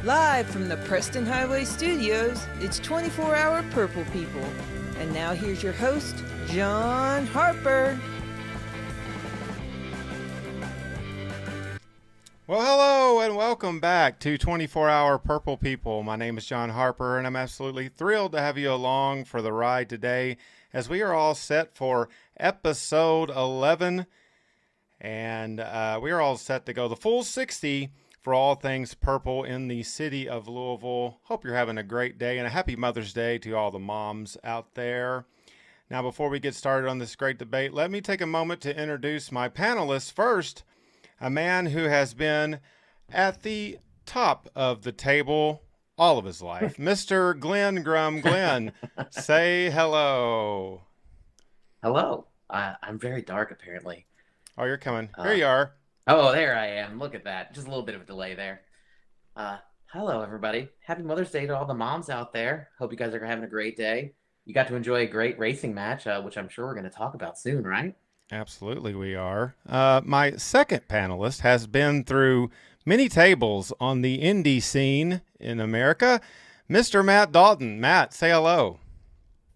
Live from the Preston Highway Studios, it's 24-hour Purple People. And now here's your host, John Harper. Well, hello and welcome back to 24-hour Purple People. My name is John Harper, and I'm absolutely thrilled to have you along for the ride today as we are all set for episode 11. And we are all set to go the full 60 for all things purple in the city of Louisville. Hope you're having a great day and a happy Mother's Day to all the moms out there. Now, before we get started on this great debate, let me take a moment to introduce my panelists. First, a man who has been at the top of the table all of his life, Mr. Glenn Grum. Glenn, say hello. Hello. I'm very dark, apparently. Oh, you're coming. Here you are. Oh, there I am. Look at that. Just a little bit of a delay there. Hello, everybody. Happy Mother's Day to all the moms out there. Hope you guys are having a great day. You got to enjoy a great racing match, which I'm sure we're going to talk about soon, right? Absolutely, we are. My second panelist has been through many tables on the indie scene in America, Mr. Matt Dalton. Matt, say hello.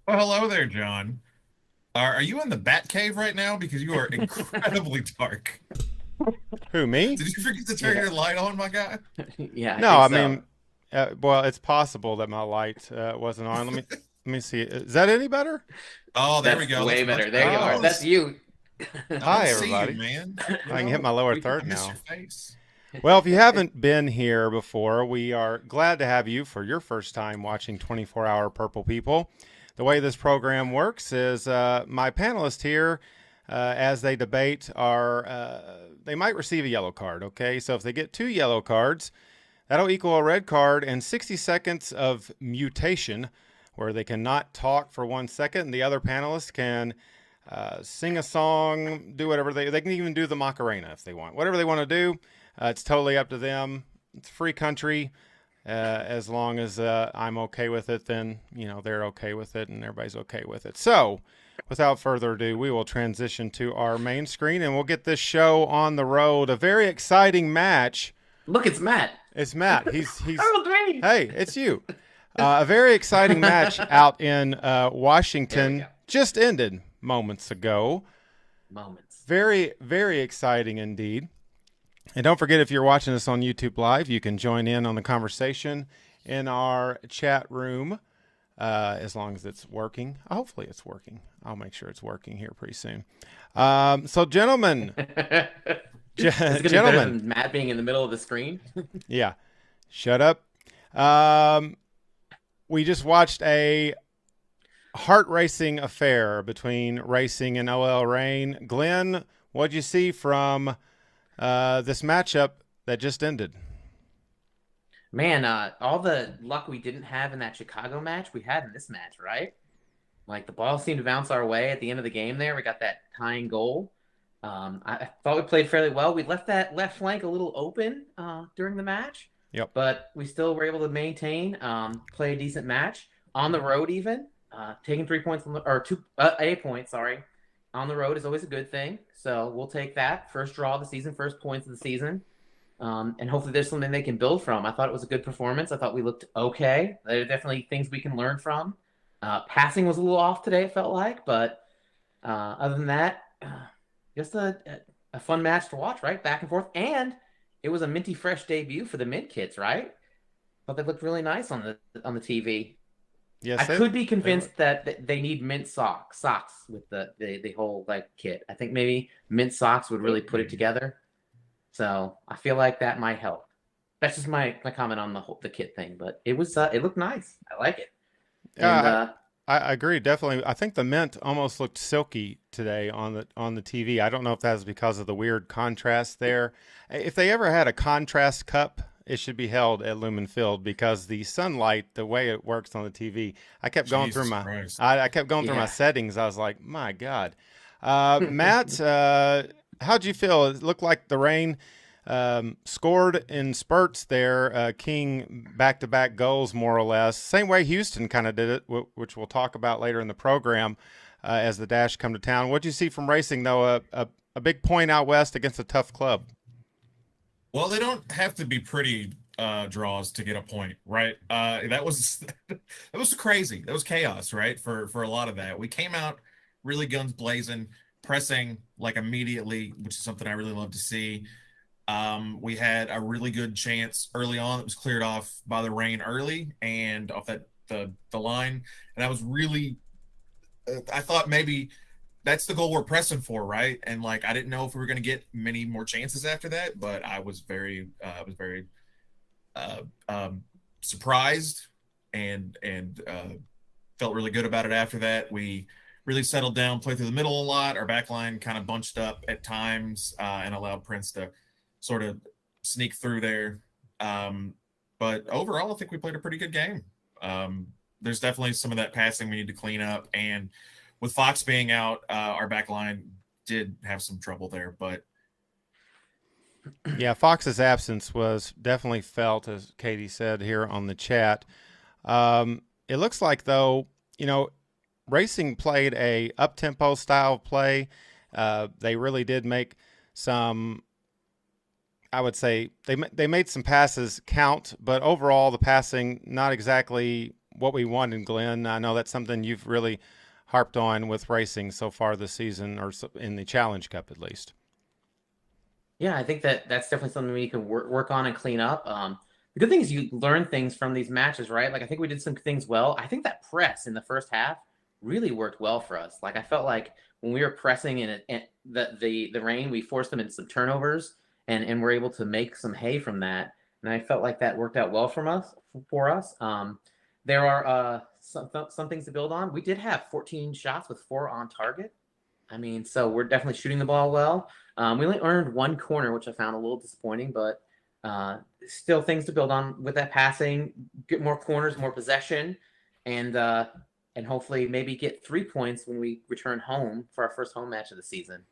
Well, hello there, John. Are you in the Bat Cave right now? Because you are incredibly dark. Who, me? Did you forget to turn your light on, my guy? Yeah. No, I mean, well, it's possible that my light wasn't on. Let me see. Is that any better? Oh, there That's we go. Way That's better. There you are. That's you. Hi, see everybody. you, man. I can hit my lower third miss now. your face. Well, if you haven't been here before, we are glad to have you for your first time watching 24-hour Purple People. The way this program works is my panelists here, as they debate, they might receive a yellow card, okay? So if they get 2 yellow cards, that'll equal a red card and 60 seconds of mutation, where they cannot talk for 1 second, and the other panelists can sing a song, do whatever they can even do the Macarena if they want. Whatever they want to do, it's totally up to them. It's a free country. As long as I'm okay with it, then, they're okay with it and everybody's okay with it. So without further ado, we will transition to our main screen and we'll get this show on the road. A very exciting match. Look, it's Matt. It's Matt. He's Oh, great. Hey, it's you. A very exciting match out in Washington just ended moments ago. Very, very exciting indeed. And don't forget, if you're watching this on YouTube Live, you can join in on the conversation in our chat room, as long as it's working. Hopefully it's working. I'll make sure it's working here pretty soon. So, gentlemen. It's going to be better than Matt being in the middle of the screen. Yeah. Shut up. We just watched a heart-racing affair between Racing and OL Reign. Glenn, what'd you see from this matchup that just ended? Man, all the luck we didn't have in that Chicago match, we had in this match, right? Like, the ball seemed to bounce our way at the end of the game there. We got that tying goal. I thought we played fairly well. We left that left flank a little open during the match. Yep. But we still were able to maintain, play a decent match. On the road even, taking 3 points, a point, sorry. On the road is always a good thing. So we'll take that. First draw of the season, first points of the season. And hopefully there's something they can build from. I thought it was a good performance. I thought we looked okay. There are definitely things we can learn from. Passing was a little off today, it felt like. But other than that, just a fun match to watch, right? Back and forth. And it was a minty fresh debut for the Mint kids, right? Thought they looked really nice on the TV. Yes, I could be convinced that they need mint socks with the whole kit. I think maybe mint socks would really put it together. So I feel like that might help. That's just my comment on the kit thing, but it looked nice. I like it. And, I agree, definitely. I think the mint almost looked silky today on the TV. I don't know if that's because of the weird contrast there. If they ever had a contrast cup, it should be held at Lumen Field, because the sunlight, the way it works on the TV, I kept going through my settings. I was like, my God. Matt, how'd you feel? It looked like the Reign scored in spurts there, King back-to-back goals, more or less. Same way Houston kind of did it, which we'll talk about later in the program as the Dash come to town. What'd you see from Racing, though? A big point out west against a tough club. Well, they don't have to be pretty draws to get a point, right? That was that was crazy. That was chaos, right? For a lot of that. We came out really guns blazing, pressing like immediately, which is something I really love to see. We had a really good chance early on that was cleared off by the rain early and off the line, and I was really I thought maybe that's the goal we're pressing for, right? And like I didn't know if we were going to get many more chances after that, but I was very uh, surprised and felt really good about it after that. We really settled down, played through the middle a lot. Our back line kind of bunched up at times and allowed Prince to sort of sneak through there. But overall, I think we played a pretty good game. There's definitely some of that passing we need to clean up. And with Fox being out, our back line did have some trouble there. But Yeah, Fox's absence was definitely felt, as Katie said here on the chat. It looks like, though, Racing played a up-tempo style of play. They really did make some, I would say, they made some passes count, but overall the passing, not exactly what we wanted, Glenn. I know that's something you've really harped on with Racing so far this season, or in the Challenge Cup at least. Yeah, I think that's definitely something we can work on and clean up. The good thing is you learn things from these matches, right? Like I think we did some things well. I think that press in the first half really worked well for us. Like I felt like when we were pressing in the rain, we forced them into some turnovers and we're able to make some hay from that. And I felt like that worked out well for us. There are some things to build on. We did have 14 shots with 4 on target. I mean, so we're definitely shooting the ball well. We only earned 1 corner, which I found a little disappointing, but still things to build on with that passing, get more corners, more possession, and hopefully maybe get 3 points when we return home for our first home match of the season.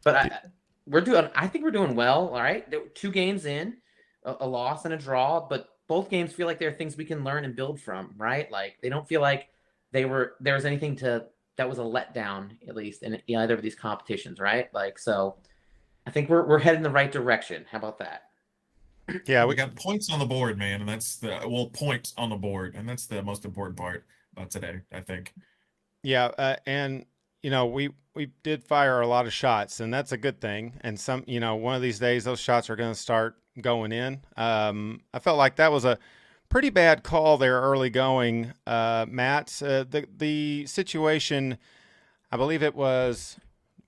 But I think we're doing well. All right, there were 2 games in, a loss and a draw, but both games feel like there are things we can learn and build from. Right, like they don't feel like there was anything that was a letdown, at least in either of these competitions. Right, like so. I think we're heading in the right direction. How about that? Yeah, we got points on the board, man, and that's points on the board, and that's the most important part about today, I think. Yeah, and we did fire a lot of shots, and that's a good thing. And some, one of these days those shots are going to start going in. I felt like that was a pretty bad call there early going, Matt. The situation, I believe it was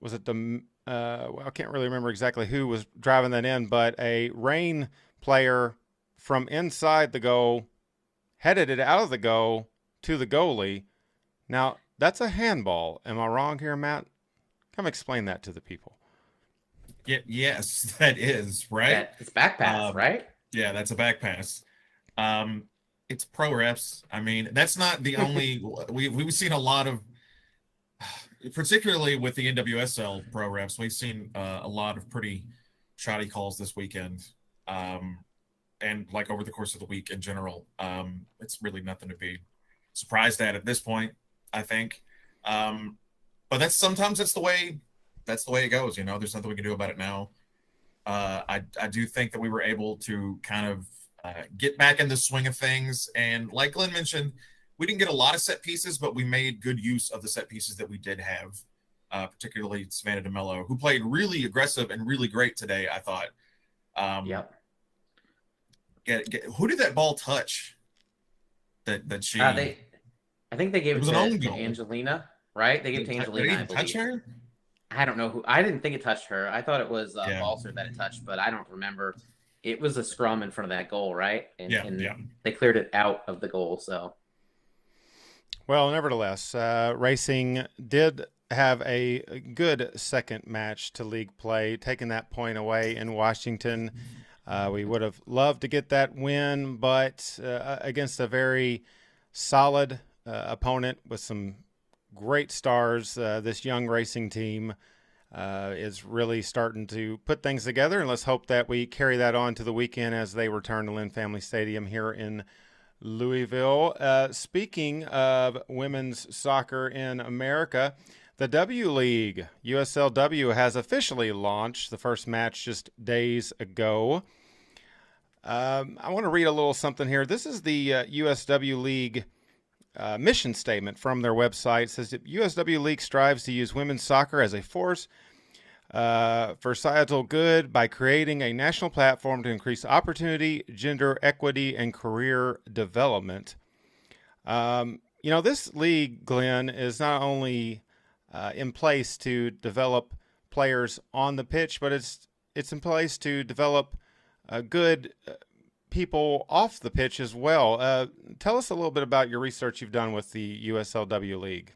it the I can't really remember exactly who was driving that in, but a Rain player from inside the goal headed it out of the goal to the goalie. Now, that's a handball. Am I wrong here, Matt? Come explain that to the people. Yes, that is, right? Yeah, it's back pass, right? Yeah, that's a back pass. It's pro refs. I mean, that's not the only we've seen a lot of, particularly with the NWSL pro refs, we've seen a lot of pretty shoddy calls this weekend. And like over the course of the week in general, it's really nothing to be surprised at this point, I think. But sometimes that's the way it goes. There's nothing we can do about it now. I do think that we were able to kind of get back in the swing of things. And like Glenn mentioned, we didn't get a lot of set pieces, but we made good use of the set pieces that we did have, particularly Savannah DeMello, who played really aggressive and really great today, I thought. Yep. Who did that ball touch? That she. I think they gave it to goal. Angelina, right? They gave it to Angelina. Did it touch her? I don't know who. I didn't think it touched her. I thought it was Balser that it touched, but I don't remember. It was a scrum in front of that goal, right? And they cleared it out of the goal. So. Well, nevertheless, Racing did have a good second match to league play, taking that point away in Washington. We would have loved to get that win, but against a very solid opponent with some great stars, this young Racing team is really starting to put things together, and let's hope that we carry that on to the weekend as they return to Lynn Family Stadium here in Louisville. Speaking of women's soccer in America, the W League, USLW, has officially launched. The first match just days ago. I want to read a little something here. This is the USW League mission statement from their website. It says that USW League strives to use women's soccer as a force for societal good by creating a national platform to increase opportunity, gender equity, and career development. This league, Glenn, is not only in place to develop players on the pitch, but it's in place to develop good people off the pitch as well. Tell us a little bit about your research you've done with the USLW League.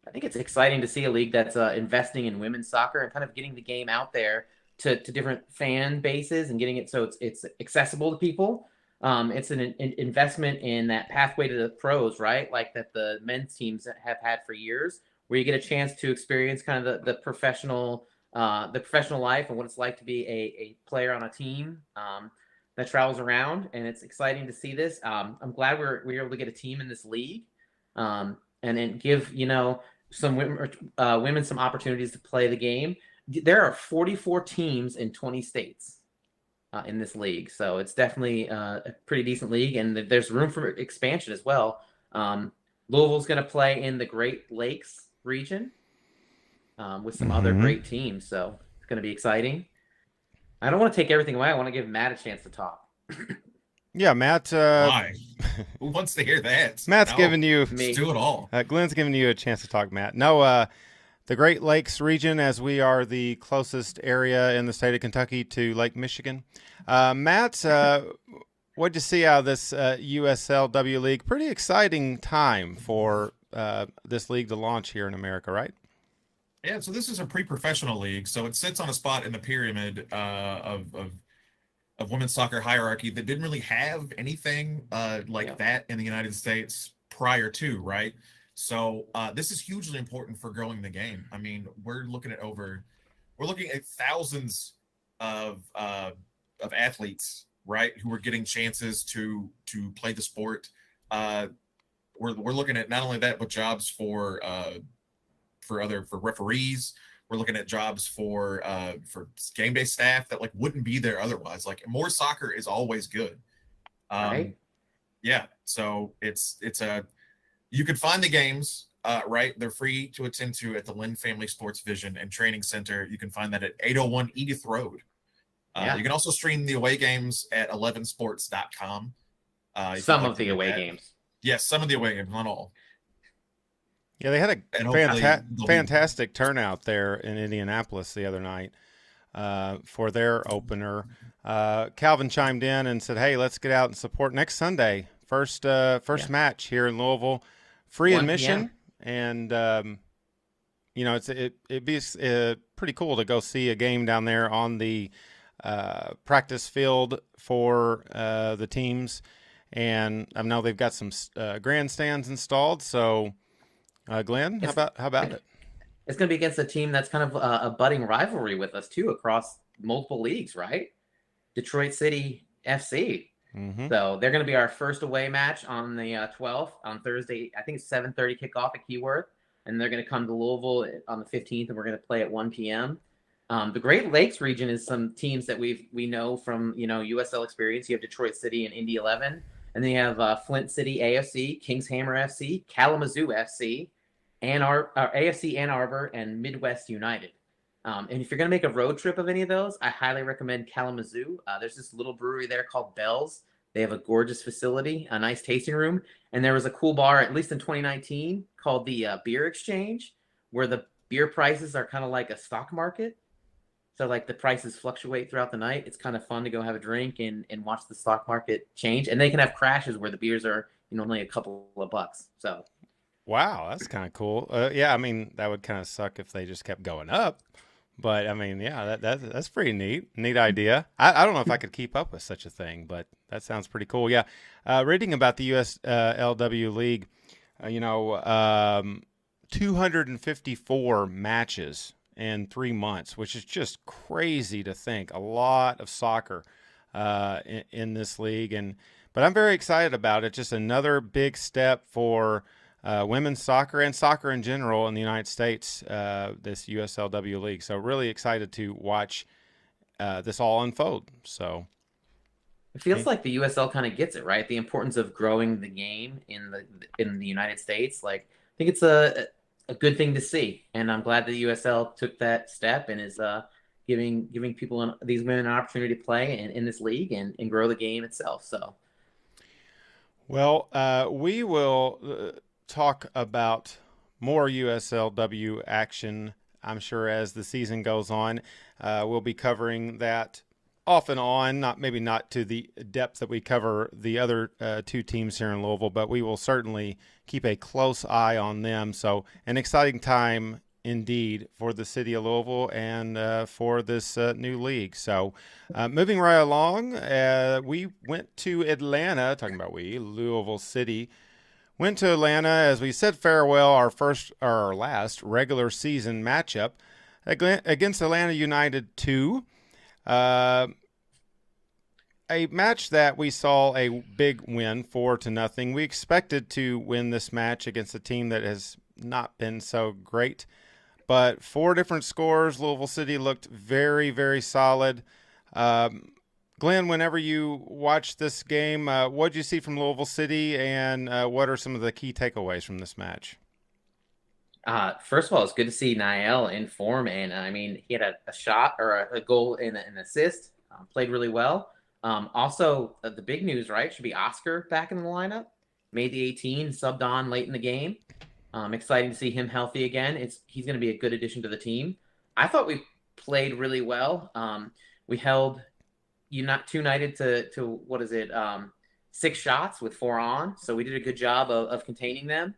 I think it's exciting to see a league that's investing in women's soccer and kind of getting the game out there to different fan bases and getting it so it's accessible to people. It's an investment in that pathway to the pros, right? Like that the men's teams have had for years, where you get a chance to experience kind of the professional life and what it's like to be a player on a team that travels around. And it's exciting to see this. I'm glad we're able to get a team in this league and then give, some women some opportunities to play the game. There are 44 teams in 20 states in this league. So it's definitely a pretty decent league, and there's room for expansion as well. Louisville's going to play in the Great Lakes region with some other great teams. So it's going to be exciting. I don't want to take everything away. I want to give Matt a chance to talk. Yeah, Matt. Why? Who wants to hear that? Matt's giving you. Let's do it all. Glenn's giving you a chance to talk, Matt. No, the Great Lakes region, as we are the closest area in the state of Kentucky to Lake Michigan. Matt, what'd you see out of this USLW League? Pretty exciting time for this league to launch here in America, right? Yeah, so this is a pre-professional league, so it sits on a spot in the pyramid of women's soccer hierarchy that didn't really have anything that in the United States prior to, right? So this is hugely important for growing the game. I mean, we're looking at thousands of athletes, right, who are getting chances to play the sport. We're looking at not only that, but jobs for referees. We're looking at jobs for game day staff that wouldn't be there otherwise. More soccer is always good. Right. Yeah. So you can find the games, right? They're free to attend to at the Lynn Family Sports Vision and Training Center. You can find that at 801 Edith Road. You can also stream the away games at 11sports.com. Some of the away games. Yes, some of the away games, not all. Yeah, they had a fantastic turnout there in Indianapolis the other night for their opener. Calvin chimed in and said, "Hey, let's get out and support next Sunday. First match here in Louisville, free admission, and it'd be pretty cool to go see a game down there on the practice field for the teams, and I know they've got some grandstands installed, so." Glenn, how about it? It's going to be against a team that's kind of a budding rivalry with us too across multiple leagues, right? Detroit City FC. Mm-hmm. So they're going to be our first away match on the 12th on Thursday. I think it's 7:30 kickoff at Keyworth, and they're going to come to Louisville on the 15th, and we're going to play at 1 p.m. The Great Lakes region is some teams that we know from USL experience. You have Detroit City and Indy 11, and then you have Flint City AFC, Kingshammer FC, Kalamazoo FC. Our AFC Ann Arbor and Midwest United. And if you're going to make a road trip of any of those, I highly recommend Kalamazoo. There's this little brewery there called Bell's. They have a gorgeous facility, a nice tasting room. And there was a cool bar, at least in 2019, called the Beer Exchange, where the beer prices are kind of like a stock market. So the prices fluctuate throughout the night. It's kind of fun to go have a drink and watch the stock market change. And they can have crashes where the beers are only a couple of bucks. So. Wow, that's kind of cool. Yeah, I mean, that would kind of suck if they just kept going up. But, I mean, yeah, that's pretty neat. Neat idea. I don't know if I could keep up with such a thing, but that sounds pretty cool. Yeah, reading about the USLW League, 254 matches in 3 months, which is just crazy to think. A lot of soccer in this league. But I'm very excited about it. Just another big step for women's soccer and soccer in general in the United States, this USLW League. So really excited to watch this all unfold. So, It feels like the USL kind of gets it, right? The importance of growing the game in the United States. Like, I think it's a good thing to see, and I'm glad the USL took that step and is giving people these women an opportunity to play in this league and grow the game itself. So, Well, we will talk about more USLW action, I'm sure, as the season goes on. We'll be covering that off and on, maybe not to the depth that we cover the other two teams here in Louisville, but we will certainly keep a close eye on them. So an exciting time indeed for the city of Louisville and for this new league. So moving right along, we went to Atlanta, Louisville City, went to Atlanta as we said farewell our last regular season matchup against Atlanta United 2. A match that we saw a big win 4-0. We expected to win this match against a team that has not been so great, but 4 different scores. Louisville City looked very, very solid. Glenn, whenever you watched this game, what did you see from Louisville City, and what are some of the key takeaways from this match? First of all, it's good to see Niall in form, and I mean, he had a shot or a goal and an assist. Played really well. Also, the big news, right, should be Oscar back in the lineup. Made the 18, subbed on late in the game. Exciting to see him healthy again. He's going to be a good addition to the team. I thought we played really well. We held United to 6 shots with 4 on. So we did a good job of containing them.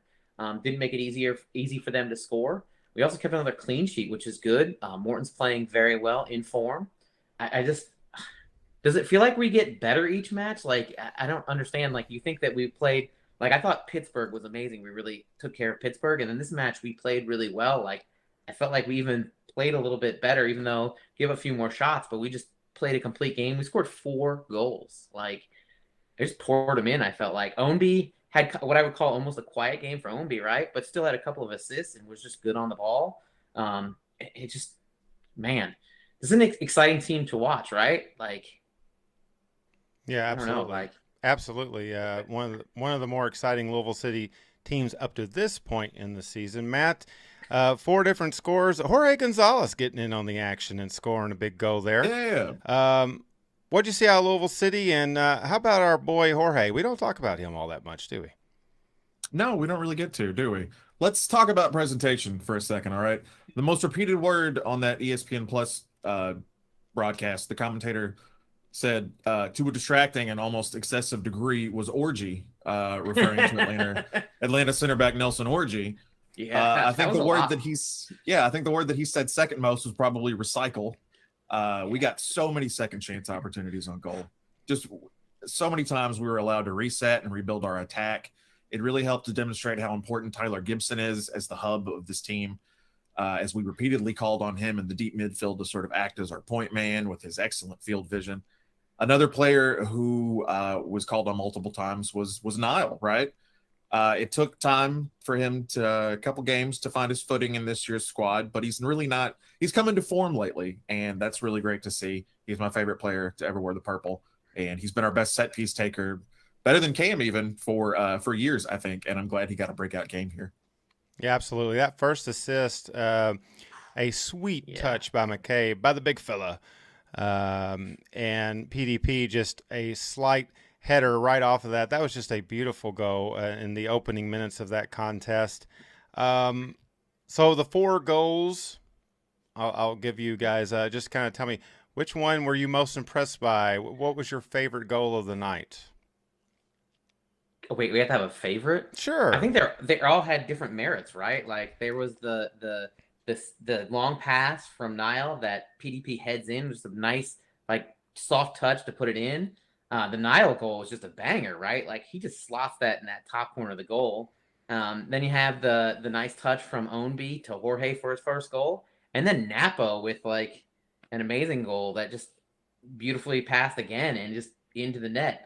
Didn't make it easy for them to score. We also kept another clean sheet, which is good. Morton's playing very well in form. Does it feel like we get better each match? Like, I don't understand. Like, you think that we played – like, I thought Pittsburgh was amazing. We really took care of Pittsburgh. And in this match, we played really well. Like, I felt like we even played a little bit better, even though give a few more shots. But we just played a complete game. We scored 4 goals. Like, I just poured them in, I felt like. Ownby had what I would call almost a quiet game for Ownby, right? But still had a couple of assists and was just good on the ball. It just – man, this is an exciting team to watch, right? Like – yeah, absolutely. Absolutely. One of the more exciting Louisville City teams up to this point in the season. Matt, 4 different scores. Jorge Gonzalez getting in on the action and scoring a big goal there. Yeah. What'd you see out of Louisville City? And how about our boy Jorge? We don't talk about him all that much, do we? No, we don't really get to, do we? Let's talk about presentation for a second, all right? The most repeated word on that ESPN Plus broadcast, the commentator said to a distracting and almost excessive degree was orgy, referring to Atlanta center back Nelson Orgy. Yeah, I think the word that he said second most was probably recycle. We got so many second chance opportunities on goal. Just so many times we were allowed to reset and rebuild our attack. It really helped to demonstrate how important Tyler Gibson is as the hub of this team, as we repeatedly called on him in the deep midfield to sort of act as our point man with his excellent field vision. Another player who was called on multiple times was Niall, right? It took time for him a couple games to find his footing in this year's squad, but he's come into form lately, and that's really great to see. He's my favorite player to ever wear the purple, and he's been our best set piece taker, better than Cam even for years, I think, and I'm glad he got a breakout game here. Yeah, absolutely. That first assist, a sweet touch by McCabe, by the big fella. And PDP just a slight header right off of that. That was just a beautiful goal in the opening minutes of that contest. So the 4 goals, I'll give you guys, just kind of tell me, which one were you most impressed by? What was your favorite goal of the night? Wait, we have to have a favorite? Sure. I think they all had different merits, right? Like there was the long pass from Niall that PDP heads in, just a nice like soft touch to put it in. The Niall goal was just a banger, right? Like he just slots that in that top corner of the goal. Then you have the nice touch from Ownby to Jorge for his first goal, and then Napo with like an amazing goal that just beautifully passed again and just into the net.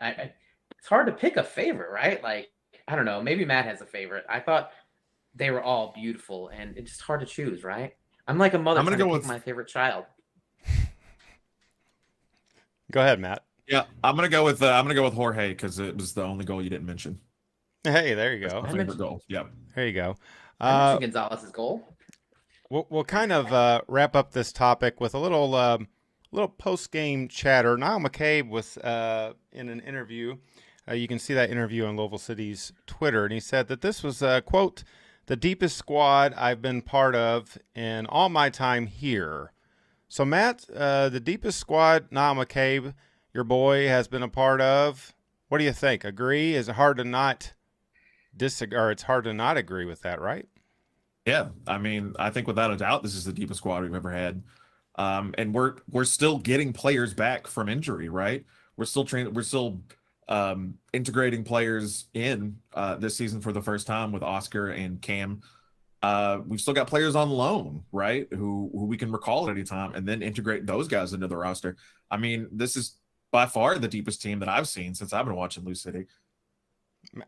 It's hard to pick a favorite, right? Like I don't know, maybe Matt has a favorite. I thought they were all beautiful, and it's just hard to choose, right? I'm like a mother trying to pick my favorite child. Go ahead, Matt. Yeah, I'm gonna go with Jorge because it was the only goal you didn't mention. Hey, there you That's go. my I favorite mentioned, goal. Yep. There you go. I mentioned Gonzalez's goal. We'll kind of wrap up this topic with a little post game chatter. Niall McCabe was in an interview. You can see that interview on Louisville City's Twitter, and he said that this was quote the deepest squad I've been part of in all my time here. So Matt, the deepest squad Niall McCabe, your boy, has been a part of. What do you think? Agree? Is it hard to not disagree? Or it's hard to not agree with that, right? Yeah, I mean, I think without a doubt, this is the deepest squad we've ever had, and we're still getting players back from injury, right? We're still training, we're still integrating players in this season for the first time with Oscar and Cam. We've still got players on loan, right? Who we can recall at any time, and then integrate those guys into the roster. I mean, this is by far the deepest team that I've seen since I've been watching Lou City.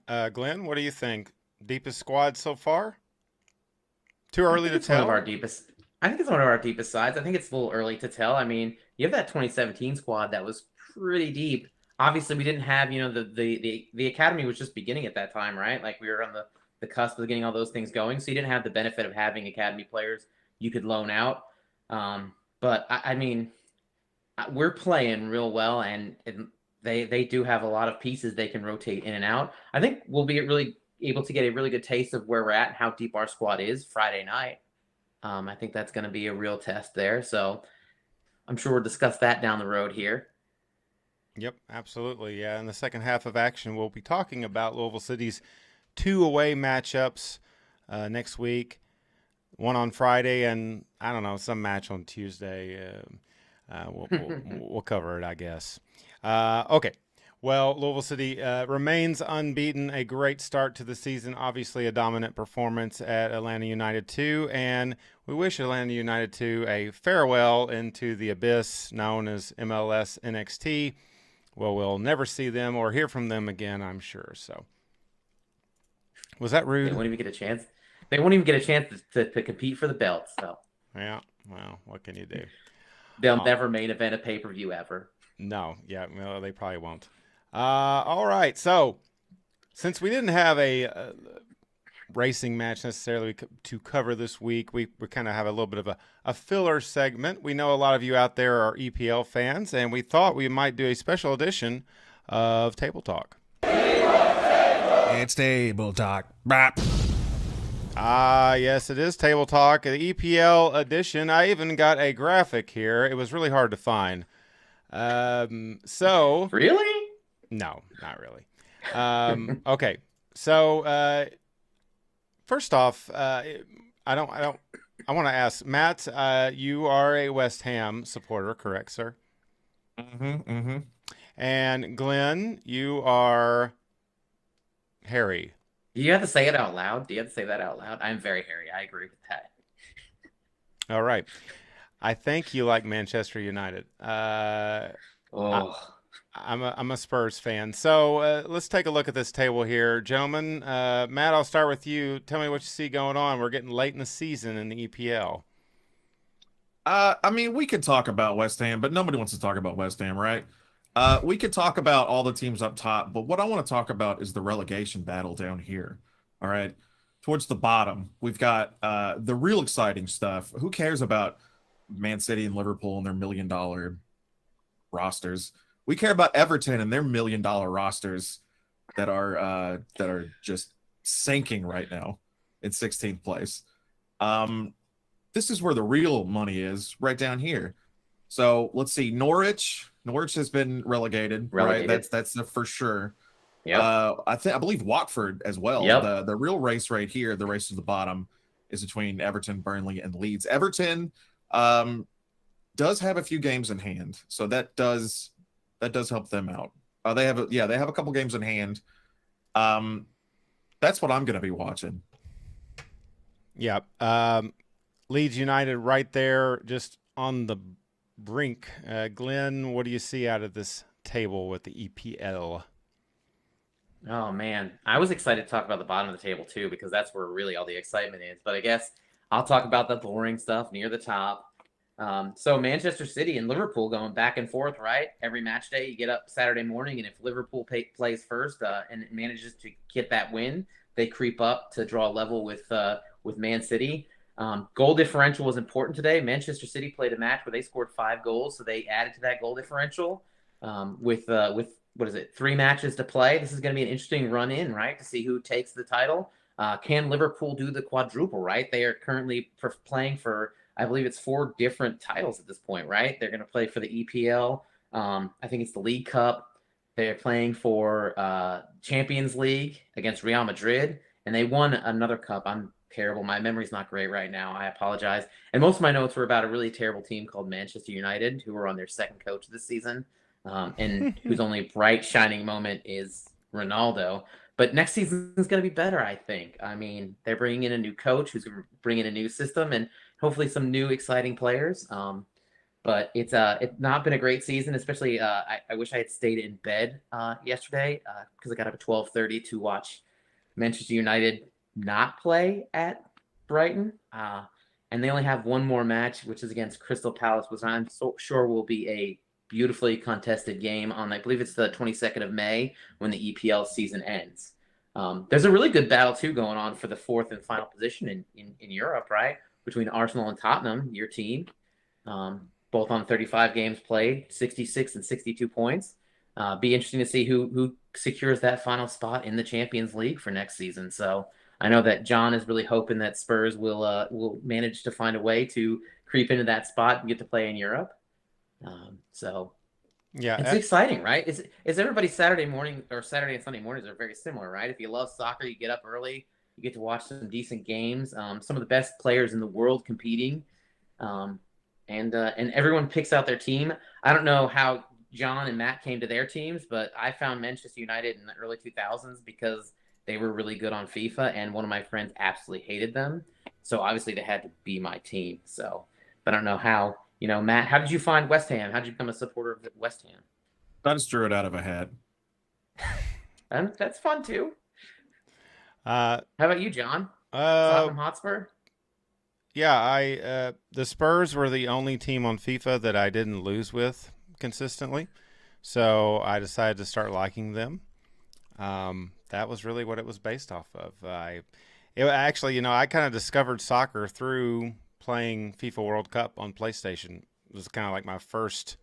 Glenn, what do you think? Deepest squad so far? Too early to It's one of tell. our deepest. I think it's one of our deepest sides. I think it's a little early to tell. I mean, you have that 2017 squad that was pretty deep. Obviously, we didn't have, the academy was just beginning at that time, right? Like we were on the cusp of getting all those things going, so you didn't have the benefit of having academy players you could loan out. But I mean, we're playing real well, and they do have a lot of pieces they can rotate in and out. I think we'll be really able to get a really good taste of where we're at and how deep our squad is Friday night. I think that's going to be a real test there. So I'm sure we'll discuss that down the road here. Yep, absolutely. Yeah, in the second half of action, we'll be talking about Louisville City's 2 away matchups next week. One on Friday, and I don't know, some match on Tuesday. We'll cover it, I guess. Okay. Well, Louisville City remains unbeaten. A great start to the season. Obviously, a dominant performance at Atlanta United 2. And we wish Atlanta United 2 a farewell into the abyss known as MLS NXT. Well, we'll never see them or hear from them again, I'm sure. So, was that rude? They won't even get a chance. They won't even get a chance to compete for the belt. So Yeah. Well, what can you do? they'll never main event a pay-per-view ever. No. Yeah. Well, they probably won't. All right. So, since we didn't have a racing match necessarily to cover this week, we kind of have a little bit of a filler segment. We know a lot of you out there are EPL fans, and we thought we might do a special edition of Table Talk. It's Table Talk. Bop. Yes, it is Table Talk, the EPL edition. I even got a graphic here. It was really hard to find. So Really? no, not really. Okay, so first off, I want to ask Matt. You are a West Ham supporter, correct, sir? Mm-hmm. And Glenn, you are Harry. Do you have to say it out loud? Do you have to say that out loud? I'm very hairy. I agree with that. All right. I think you like Manchester United. I'm a Spurs fan. So let's take a look at this table here. Gentlemen, Matt, I'll start with you. Tell me what you see going on. We're getting late in the season in the EPL. I mean, we could talk about West Ham, but nobody wants to talk about West Ham, right? We could talk about all the teams up top, but what I want to talk about is the relegation battle down here. All right. Towards the bottom, we've got the real exciting stuff. Who cares about Man City and Liverpool and their $1 million rosters? We care about Everton and their $1 million rosters that are just sinking right now in 16th place. This is where the real money is, right down here. So let's see. Norwich has been relegated. Right? That's for sure. Yeah. I believe Watford as well. Yep. The real race right here, the race to the bottom, is between Everton, Burnley, and Leeds. Everton does have a few games in hand, so that does help them out. They have a couple games in hand. That's what I'm going to be watching. Yeah. Leeds United right there, just on the brink. Glenn, what do you see out of this table with the EPL? Oh man, I was excited to talk about the bottom of the table too, because that's where really all the excitement is. But I guess I'll talk about the boring stuff near the top. So Manchester City and Liverpool going back and forth, right? Every match day, you get up Saturday morning, and if Liverpool plays first and manages to get that win, they creep up to draw level with Man City. Goal differential was important today. Manchester City played a match where they scored 5 goals, so they added to that goal differential with what is it, 3 matches to play. This is going to be an interesting run in, right, to see who takes the title. Can Liverpool do the quadruple, right? They are currently playing for, I believe it's 4 different titles at this point, right? They're going to play for the EPL. I think it's the League Cup. They're playing for Champions League against Real Madrid, and they won another cup. I'm terrible. My memory's not great right now. I apologize. And most of my notes were about a really terrible team called Manchester United, who were on their second coach this season, and whose only bright shining moment is Ronaldo. But next season is going to be better, I think. I mean, they're bringing in a new coach who's going to bring in a new system and hopefully some new exciting players. But it's not been a great season, especially I wish I had stayed in bed yesterday because I got up at 12:30 to watch Manchester United not play at Brighton. And they only have one more match, which is against Crystal Palace, which I'm sure will be a beautifully contested game on, I believe it's the 22nd of May when the EPL season ends. There's a really good battle, too, going on for the 4th and final position in Europe, right? Between Arsenal and Tottenham, your team, both on 35 games played, 66 and 62 points. Be interesting to see who secures that final spot in the Champions League for next season. So I know that John is really hoping that Spurs will manage to find a way to creep into that spot and get to play in Europe. So Yeah, it's exciting, right? Is everybody's Saturday morning or Saturday and Sunday mornings are very similar, right? If you love soccer, you get up early, you get to watch some decent games, some of the best players in the world competing, and everyone picks out their team. I don't know how John and Matt came to their teams, but I found Manchester United in the early 2000s because they were really good on FIFA, and one of my friends absolutely hated them. So obviously they had to be my team. So, but I don't know how. Matt, how did you find West Ham? How did you become a supporter of West Ham? I just drew it out of a hat. And that's fun too. How about you, John? Tottenham Hotspur? Yeah, the Spurs were the only team on FIFA that I didn't lose with consistently, so I decided to start liking them. That was really what it was based off of. I kind of discovered soccer through playing FIFA World Cup on PlayStation. It was kind of like my first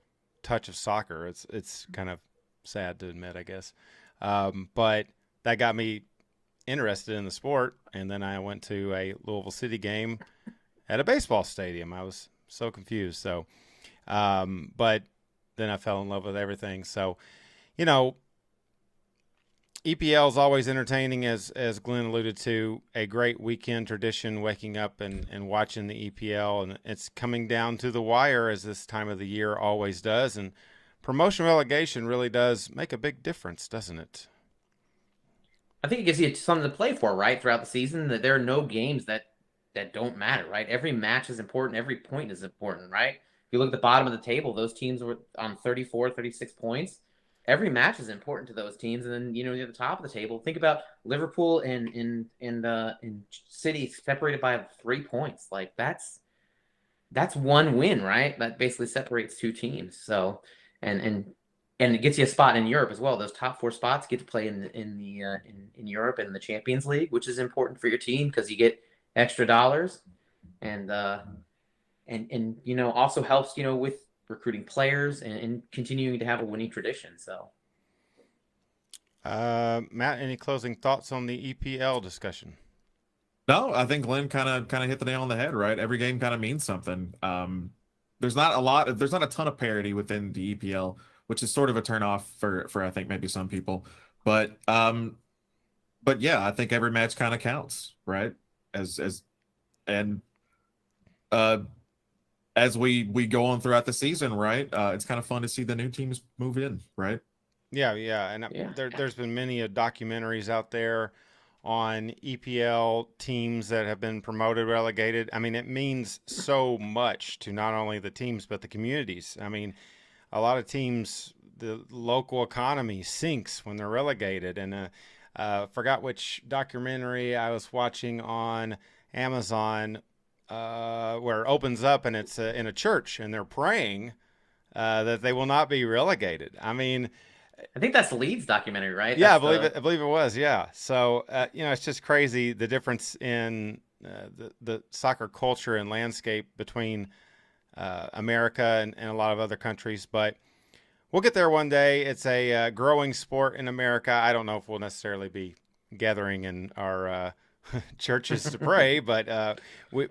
touch of soccer. It's kind of sad to admit, I guess. But that got me interested in the sport, and then I went to a Louisville City game at a baseball stadium. I was so confused. So, but then I fell in love with everything. So, EPL is always entertaining, as Glenn alluded to, a great weekend tradition, waking up and watching the EPL. And it's coming down to the wire, as this time of the year always does. And promotion relegation really does make a big difference, doesn't it? I think it gives you something to play for, right, throughout the season. That there are no games that don't matter, right? Every match is important. Every point is important, right? If you look at the bottom of the table, those teams were on 34, 36 points. Every match is important to those teams, and then you're at the top of the table. Think about Liverpool and City separated by 3 points. Like that's one win, right? That basically separates 2 teams. So, and it gets you a spot in Europe as well. Those top 4 spots get to play in Europe and in the Champions League, which is important for your team because you get extra dollars, and also helps with recruiting players and continuing to have a winning tradition. So, Matt, any closing thoughts on the EPL discussion? No, I think Glenn kind of hit the nail on the head, right? Every game kind of means something. There's not a ton of parity within the EPL, which is sort of a turnoff for I think maybe some people. But yeah, I think every match kind of counts, right? As we go on throughout the season, right? It's kind of fun to see the new teams move in, right? Yeah, and there's been many documentaries out there on EPL teams that have been promoted, relegated. I mean, it means so much to not only the teams but the communities. I mean, a lot of teams, the local economy sinks when they're relegated. And forgot which documentary I was watching on Amazon where it opens up and it's in a church and they're praying that they will not be relegated. I mean, I think that's Leeds documentary, right? yeah, That's I believe it was. Yeah. So it's just crazy the difference in the soccer culture and landscape between America and a lot of other countries, but we'll get there one day. It's a growing sport in America. I don't know if we'll necessarily be gathering in our churches to pray, but it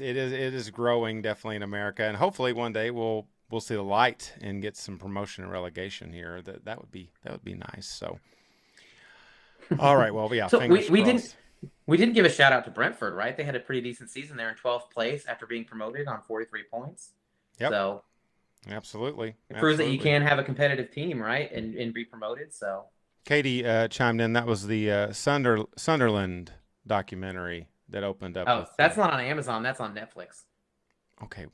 is growing definitely in America, and hopefully one day we'll see the light and get some promotion and relegation here. That would be nice. So, all right, well, yeah. So fingers crossed. we didn't give a shout out to Brentford, right? They had a pretty decent season there in 12th place after being promoted on 43 points. Yep. So Absolutely. it proves that you can have a competitive team, right, and be promoted. So Katie chimed in. That was the Sunderland documentary that opened up. Oh, that's not on Amazon. That's on Netflix. Okay,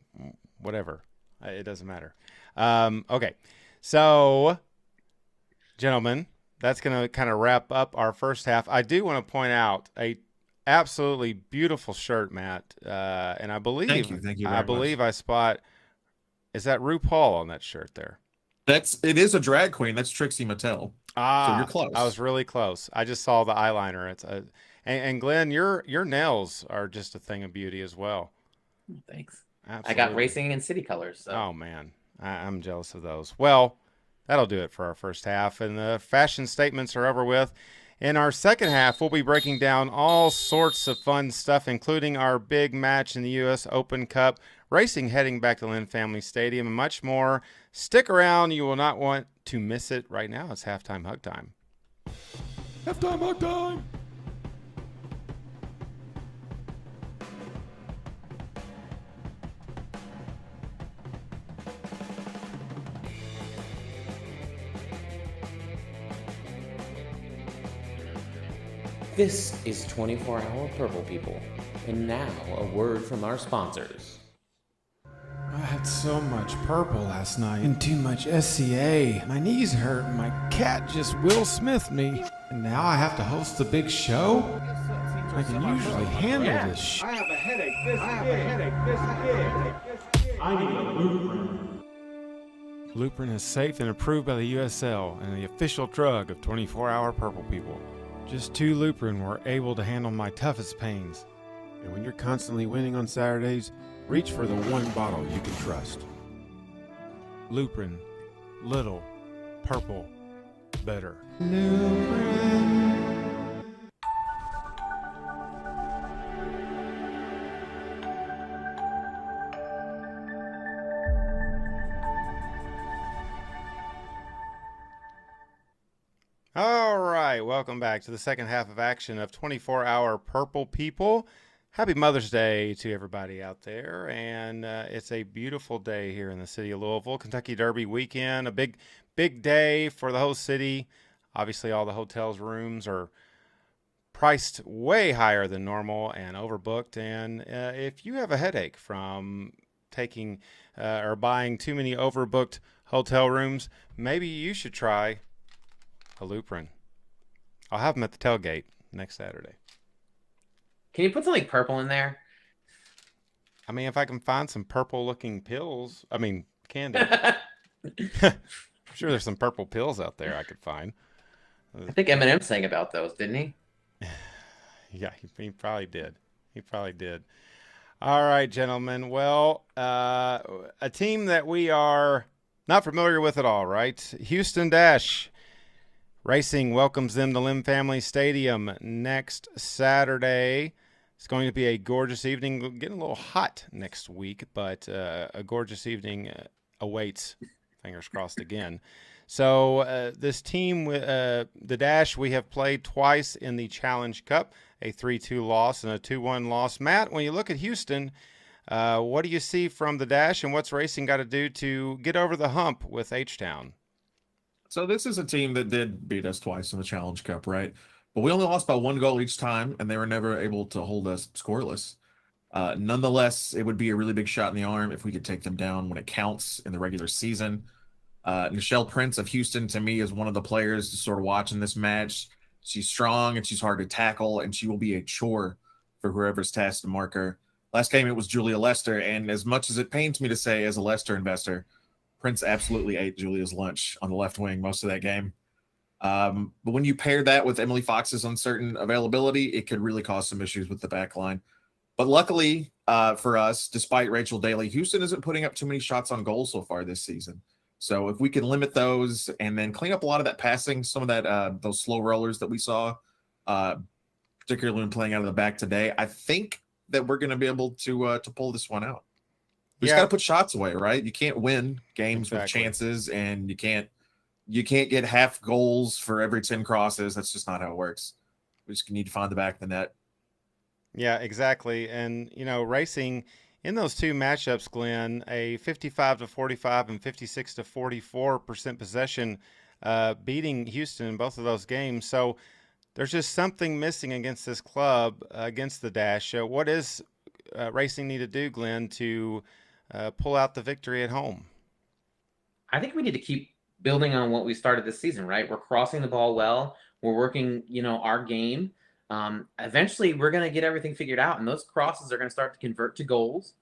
whatever. It doesn't matter. Okay, so, gentlemen, that's going to kind of wrap up our first half. I do want to point out a absolutely beautiful shirt, Matt, and I believe Thank you very much. I spot. Is that RuPaul on that shirt there? It is a drag queen. That's Trixie Mattel. So you're close. I was really close. I just saw the eyeliner. It's and Glenn, your nails are just a thing of beauty as well. Thanks. Absolutely. I got racing and city colors. So. Oh man, I'm jealous of those. Well, that'll do it for our first half, and the fashion statements are over with. In our second half, we'll be breaking down all sorts of fun stuff, including our big match in the U.S. Open Cup, racing heading back to Lynn Family Stadium, and much more. Stick around. You will not want to miss it. Right now, it's halftime hug time. Halftime hug time. This is 24-Hour Purple People. And now, a word from our sponsors. I had so much purple last night and too much SCA. My knees hurt and my cat just Will Smith me. And now I have to host the big show? I can usually handle this shit. I have a headache this big. I need a Lupron. Lupron is safe and approved by the USL and the official drug of 24-Hour Purple People. Just 2 Lupron were able to handle my toughest pains. And when you're constantly winning on Saturdays, reach for the one bottle you can trust. Lupron. Little. Purple. Better. Lupron. All right, welcome back to the second half of action of 24-Hour Purple People. Happy Mother's Day to everybody out there, and it's a beautiful day here in the city of Louisville. Kentucky Derby weekend, a big day for the whole city. Obviously, all the hotels' rooms are priced way higher than normal and overbooked, and if you have a headache from taking or buying too many overbooked hotel rooms, maybe you should try a Lupron. I'll have them at the tailgate next Saturday. Can you put something purple in there? I mean, if I can find some purple-looking pills, candy. I'm sure there's some purple pills out there I could find. I think Eminem sang about those, didn't he? Yeah, he probably did. He probably did. All right, gentlemen. Well, a team that we are not familiar with at all, right? Houston Dash Racing welcomes them to Lim Family Stadium next Saturday. It's going to be a gorgeous evening. Getting a little hot next week, but a gorgeous evening awaits. Fingers crossed again. So this team, the Dash, we have played twice in the Challenge Cup, a 3-2 loss and a 2-1 loss. Matt, when you look at Houston, what do you see from the Dash, and what's racing got to do to get over the hump with H-Town? So this is a team that did beat us twice in the Challenge Cup, right? But we only lost by 1 goal each time, and they were never able to hold us scoreless. Nonetheless, it would be a really big shot in the arm if we could take them down when it counts in the regular season. Nichelle Prince of Houston, to me, is one of the players to sort of watch in this match. She's strong and she's hard to tackle, and she will be a chore for whoever's tasked to mark her. Last game, it was Julia Lester. And as much as it pains me to say as a Lester investor, Prince absolutely ate Julia's lunch on the left wing most of that game. But when you pair that with Emily Fox's uncertain availability, it could really cause some issues with the back line. But luckily for us, despite Rachel Daly, Houston isn't putting up too many shots on goal so far this season. So if we can limit those and then clean up a lot of that passing, some of that those slow rollers that we saw, particularly when playing out of the back today, I think that we're going to be able to pull this one out. We just got to put shots away, right? You can't win games with chances, and you can't get half goals for every 10 crosses. That's just not how it works. We just need to find the back of the net. Yeah, exactly. And, Racing in those two matchups, Glenn, a 55-45 and 56-44% possession, beating Houston in both of those games. So there's just something missing against this club, against the Dash. What does Racing need to do, Glenn, to pull out the victory at home? I think we need to keep building on what we started this season, right? We're crossing the ball well. We're working, our game. Eventually, we're going to get everything figured out, and those crosses are going to start to convert to goals.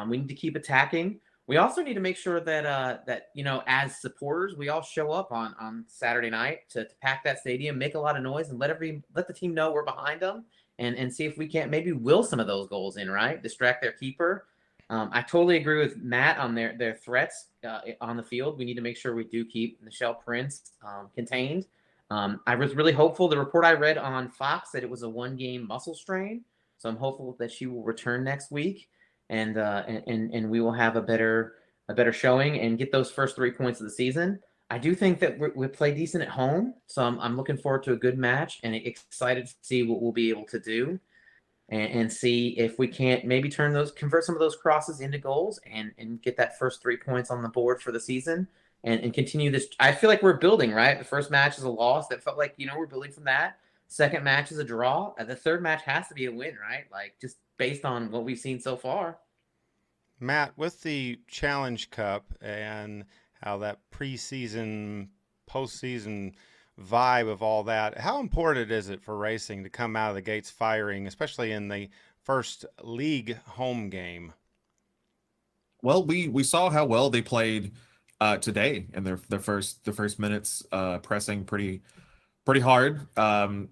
We need to keep attacking. We also need to make sure that as supporters, we all show up on Saturday night to pack that stadium, make a lot of noise, and let the team know we're behind them, and see if we can't maybe will some of those goals in, right? Distract their keeper. I totally agree with Matt on their threats on the field. We need to make sure we do keep Michelle Prince contained. I was really hopeful. The report I read on Fox said it was a 1-game muscle strain, so I'm hopeful that she will return next week, and we will have a better showing and get those first 3 points of the season. I do think that we play decent at home, so I'm looking forward to a good match and excited to see what we'll be able to do, and see if we can't maybe convert some of those crosses into goals and get that first 3 points on the board for the season. And continue this. I feel like we're building, right? The first match is a loss. That felt like, we're building from that. Second match is a draw. The third match has to be a win, right? Like, just based on what we've seen so far. Matt, with the Challenge Cup and how that preseason, postseason vibe of all that, how important is it for Racing to come out of the gates firing, especially in the first league home game? Well, we saw how well they played today in their first minutes, pressing pretty hard, and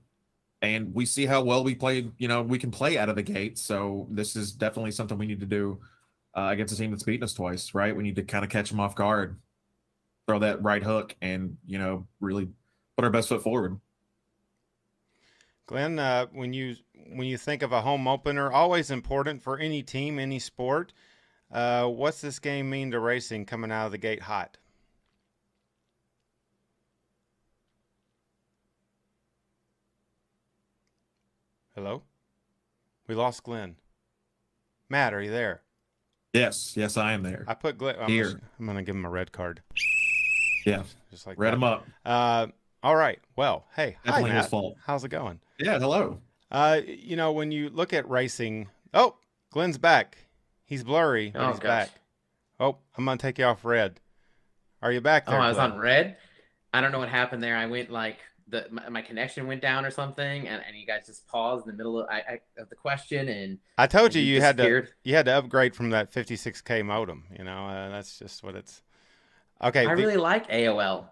we see how well we played. We can play out of the gate, so this is definitely something we need to do against a team that's beaten us twice, right? We need to kind of catch them off guard, throw that right hook, and really put our best foot forward. Glenn, when you think of a home opener, always important for any team, any sport. What's this game mean to Racing coming out of the gate hot? Hello? We lost Glenn. Matt, are you there? Yes, I am there. I put Glenn here. I'm going to give him a red card. Yeah, just like red that. him up. All right. Well, hey, definitely hi, Matt. His fault. How's it going? Yeah, hello. When you look at Racing, Glenn's back. He's blurry, but he's back. Oh, I'm going to take you off red. Are you back there? I was Glenn? on red. I don't know what happened there. I went my connection went down or something, and you guys just paused in the middle of the question, and I told you had to upgrade from that 56K modem. That's just what it's. Okay. I really like AOL.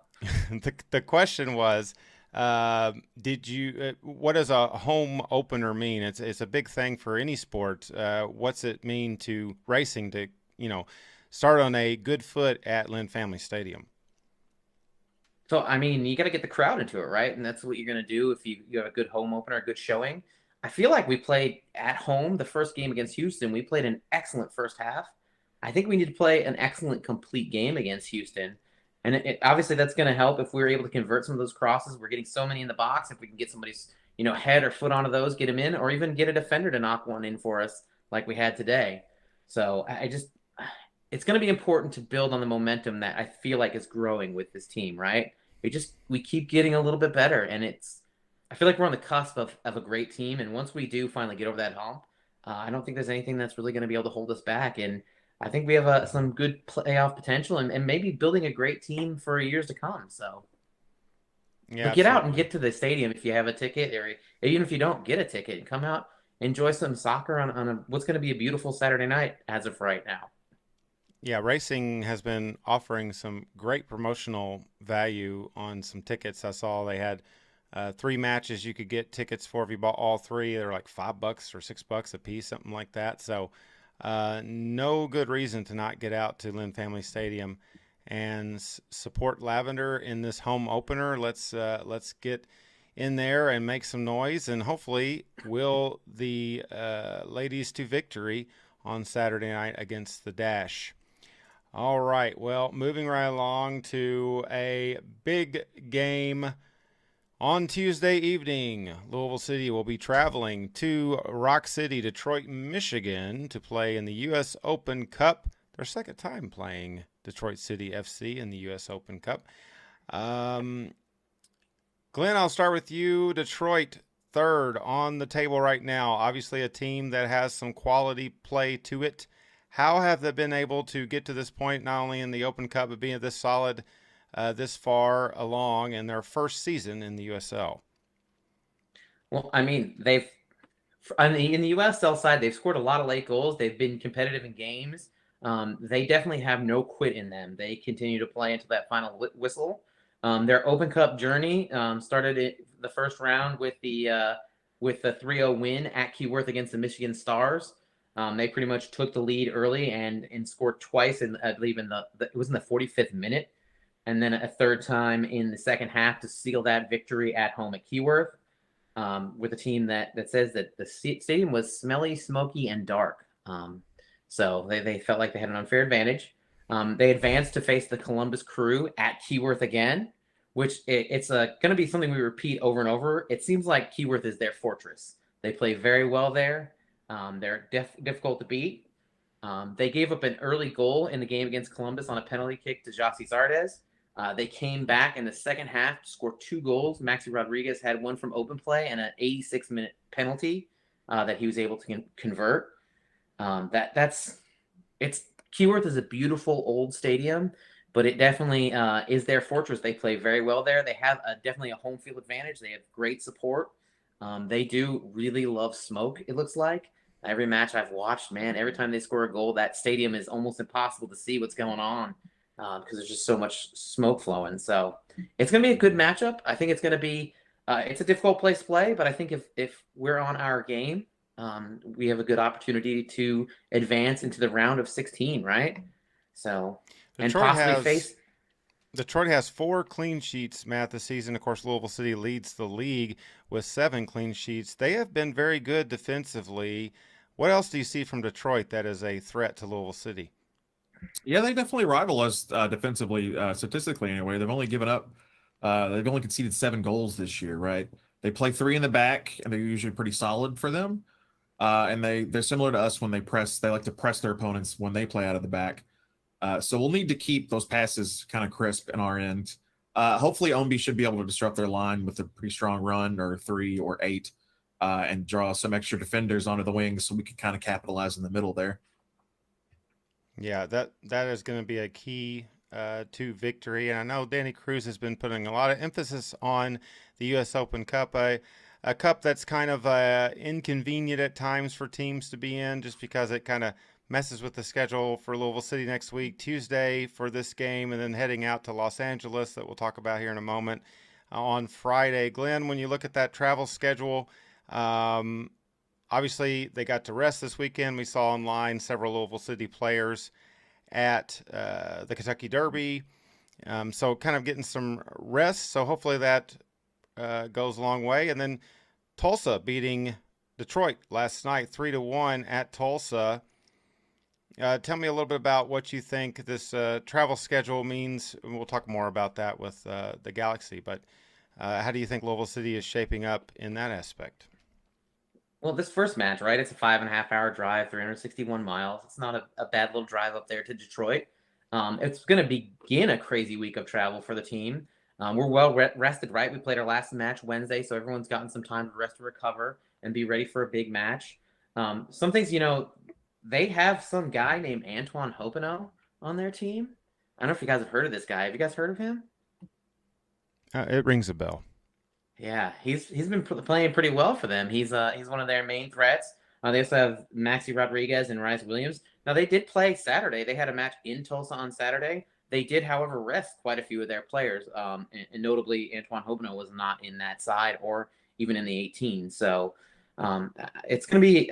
The question was, did you? What does a home opener mean? It's a big thing for any sport. What's it mean to Racing to start on a good foot at Lynn Family Stadium? So you got to get the crowd into it, right? And that's what you're going to do if you have a good home opener, a good showing. I feel like we played at home the first game against Houston. We played an excellent first half. I think we need to play an excellent complete game against Houston. And obviously that's going to help if we're able to convert some of those crosses. We're getting so many in the box. If we can get somebody's, head or foot onto those, get them in, or even get a defender to knock one in for us like we had today. So it's going to be important to build on the momentum that I feel like is growing with this team, right? We keep getting a little bit better, and I feel like we're on the cusp of a great team. And once we do finally get over that hump, I don't think there's anything that's really going to be able to hold us back. And I think we have some good playoff potential and maybe building a great team for years to come. So get out and get to the stadium if you have a ticket, or even if you don't get a ticket, and come out enjoy some soccer on what's going to be a beautiful Saturday night as of right now. Yeah, racing has been offering some great promotional value on some tickets. I saw they had 3 matches you could get tickets for if you bought all 3. They're like $5 or $6 a piece, something like that. So no good reason to not get out to Lynn Family Stadium and support Lavender in this home opener. Let's get in there and make some noise, and hopefully will the ladies to victory on Saturday night against the Dash. All right, well, moving right along to a big game on Tuesday evening. Louisville City will be traveling to Rock City, Detroit, Michigan to play in the U.S. Open Cup. Their second time playing Detroit City FC in the U.S. Open Cup. Glenn, I'll start with you. Detroit, third on the table right now. Obviously a team that has some quality play to it. How have they been able to get to this point, not only in the Open Cup, but being this solid this far along in their first season in the USL? Well, I mean, in the USL side, they've scored a lot of late goals. They've been competitive in games. They definitely have no quit in them. They continue to play until that final whistle. Their Open Cup journey started the first round with the 3-0 win at Keyworth against the Michigan Stars. They pretty much took the lead early and scored twice, I believe it was in the 45th minute, and then a third time in the second half to seal that victory at home at Keyworth, with a team that says that the stadium was smelly, smoky, and dark. So they felt like they had an unfair advantage. They advanced to face the Columbus Crew at Keyworth again, which it's going to be something we repeat over and over. It seems like Keyworth is their fortress. They play very well there. They're difficult to beat. They gave up an early goal in the game against Columbus on a penalty kick to Jossi Zardes. They came back in the second half to score 2 goals. Maxi Rodriguez had one from open play and an 86-minute penalty that he was able to convert. Keyworth is a beautiful old stadium, but it definitely is their fortress. They play very well there. They have definitely a home field advantage. They have great support. They do really love smoke, it looks like. Every match I've watched, man, every time they score a goal, that stadium is almost impossible to see what's going on because there's just so much smoke flowing. So it's going to be a good matchup. I think it's going to be it's a difficult place to play, but I think if we're on our game, we have a good opportunity to advance into the round of 16, right? So, and possibly face... Detroit has 4 clean sheets, Matt, this season. Of course, Louisville City leads the league with 7 clean sheets. They have been very good defensively. What else do you see from Detroit that is a threat to Louisville City? Yeah, they definitely rival us defensively, statistically anyway. They've only conceded 7 goals this year, right? They play 3 in the back, and they're usually pretty solid for them. And they're similar to us when they press. They like to press their opponents when they play out of the back. So we'll need to keep those passes kind of crisp in our end. Hopefully, Ombi should be able to disrupt their line with a pretty strong run or 3 or 8 and draw some extra defenders onto the wings so we can kind of capitalize in the middle there. Yeah, that is going to be a key to victory. And I know Danny Cruz has been putting a lot of emphasis on the U.S. Open Cup, a cup that's kind of inconvenient at times for teams to be in just because it kind of messes with the schedule for Louisville City next week, Tuesday for this game, and then heading out to Los Angeles that we'll talk about here in a moment on Friday. Glenn, when you look at that travel schedule, obviously they got to rest this weekend. We saw online several Louisville City players at the Kentucky Derby, so kind of getting some rest. So hopefully that goes a long way. And then Tulsa beating Detroit last night 3-1 at Tulsa. Tell me a little bit about what you think this travel schedule means. And we'll talk more about that with the Galaxy, but how do you think Louisville City is shaping up in that aspect? Well, this first match, right? It's a 5.5-hour drive, 361 miles. It's not a bad little drive up there to Detroit. It's going to begin a crazy week of travel for the team. We're well rested, right? We played our last match Wednesday, so everyone's gotten some time to rest and recover and be ready for a big match. Some things, they have some guy named Antoine Hopino on their team. I don't know if you guys have heard of this guy. Have you guys heard of him? It rings a bell. Yeah, he's been playing pretty well for them. He's one of their main threats. They also have Maxi Rodriguez and Rice Williams. Now they did play Saturday. They had a match in Tulsa on Saturday. They did, however, rest quite a few of their players, and notably Antoine Hobno was not in that side or even in the 18. So it's gonna be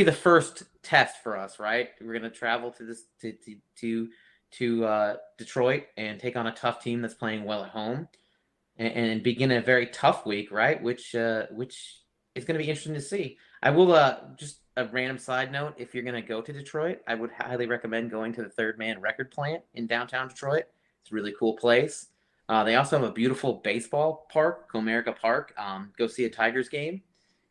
the first test for us, right? We're gonna travel to this to Detroit and take on a tough team that's playing well at home and begin a very tough week, right? Which is going to be interesting to see. I will just a random side note: if you're going to go to Detroit, I would highly recommend going to the Third Man Record Plant in downtown Detroit. It's a really cool place. They also have a beautiful baseball park, Comerica Park. Go see a Tigers game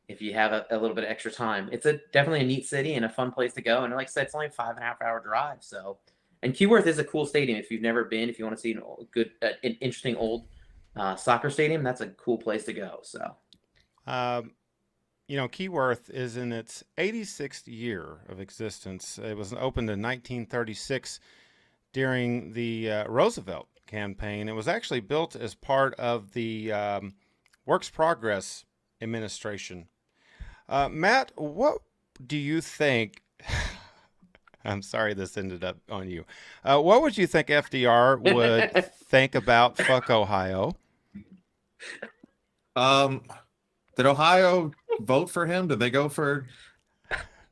if you have a little bit of extra time. It's definitely a neat city and a fun place to go. And like I said, it's only a 5.5-hour drive. So, and Keyworth is a cool stadium if you've never been. If you want to see an interesting old soccer stadium, that's a cool place to go. So Keyworth is in its 86th year of existence. It was opened in 1936 during the Roosevelt campaign. It was actually built as part of the Works Progress administration. Matt, what do you think? I'm sorry this ended up on you. What would you think FDR would think about fuck Ohio? Did Ohio vote for him? Did they go for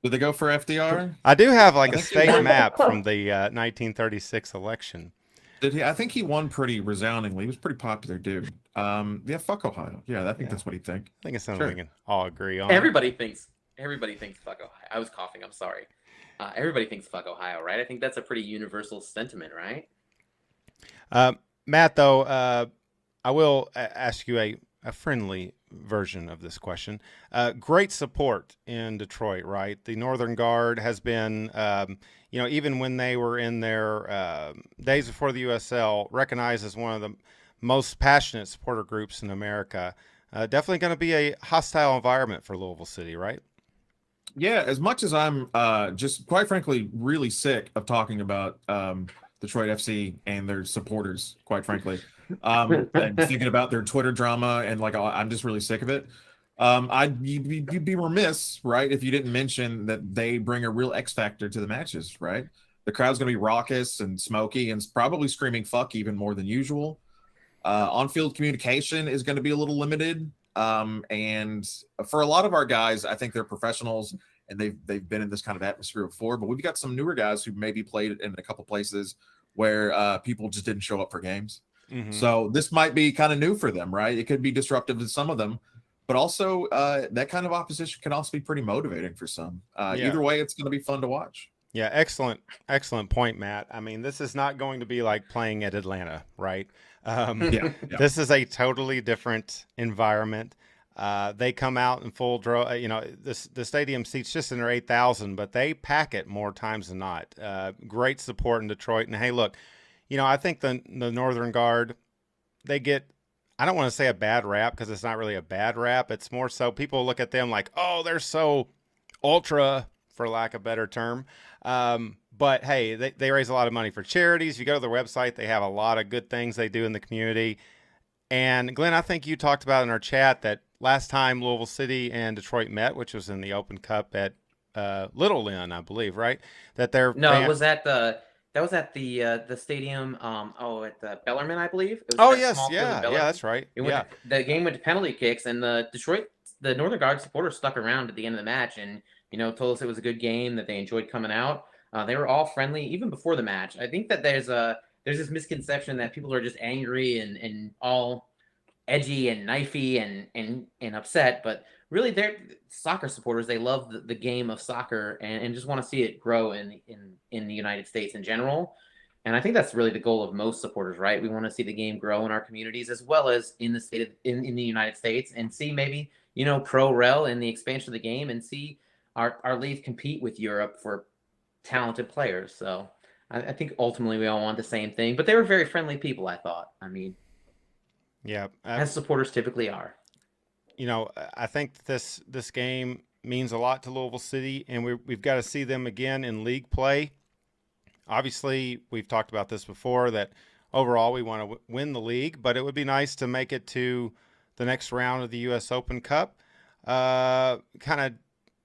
FDR? I do have like a state map from the 1936 election. Did he? I think he won pretty resoundingly. He was a pretty popular dude. Yeah, fuck Ohio. Yeah, I think that's what he'd think. I think it's something we can all agree on. Everybody thinks fuck Ohio. I was coughing. I'm sorry. Everybody thinks fuck Ohio, right? I think that's a pretty universal sentiment, right? Matt, though, I will ask you a friendly version of this question. Great support in Detroit, right? The Northern Guard has been, even when they were in their days before the USL, recognized as one of the most passionate supporter groups in America. Definitely going to be a hostile environment for Louisville City, right? Yeah, as much as I'm just quite frankly really sick of talking about Detroit FC and their supporters, quite frankly, and thinking about their Twitter drama and I'm just really sick of it. You'd be remiss, right, if you didn't mention that they bring a real X factor to the matches, right? The crowd's going to be raucous and smoky and probably screaming fuck even more than usual. On-field communication is going to be a little limited. And for a lot of our guys, I think they're professionals and they've been in this kind of atmosphere before, but we've got some newer guys who maybe played in a couple places where people just didn't show up for games. Mm-hmm. So this might be kind of new for them, right? It could be disruptive to some of them, but also that kind of opposition can also be pretty motivating for some. Either way, it's going to be fun to watch. Yeah, excellent point, Matt. I mean, this is not going to be like playing at Atlanta, right? This is a totally different environment. They come out in full draw. The stadium seats just under 8,000, but they pack it more times than not. Great support in Detroit. And hey, look, I think the Northern Guard, they get, I don't want to say a bad rap because it's not really a bad rap. It's more so people look at them like, oh, they're so ultra, for lack of a better term. But hey, they raise a lot of money for charities. You go to their website, they have a lot of good things they do in the community. And Glenn, I think you talked about in our chat that last time Louisville City and Detroit met, which was in the Open Cup at Little Lynn, I believe, right? It was at the stadium. At the Bellarmine, I believe. It was yeah, that's right. The game went to penalty kicks, and the Northern Guard supporters stuck around at the end of the match, and told us it was a good game, that they enjoyed coming out. They were all friendly even before the match. I think that there's this misconception that people are just angry and all edgy and knifey and upset, but really they're soccer supporters. They love the game of soccer and just want to see it grow in the United States in general. And I think that's really the goal of most supporters, right? We want to see the game grow in our communities as well as in the state in the United States, and see maybe pro rel in the expansion of the game, and see our league compete with Europe for talented players. So I think ultimately we all want the same thing, but they were very friendly people, I thought. I mean, as supporters typically are. I think this game means a lot to Louisville City, and we've got to see them again in league play. Obviously, we've talked about this before, that overall we want to win the league, but it would be nice to make it to the next round of the U.S. Open Cup. Kind of,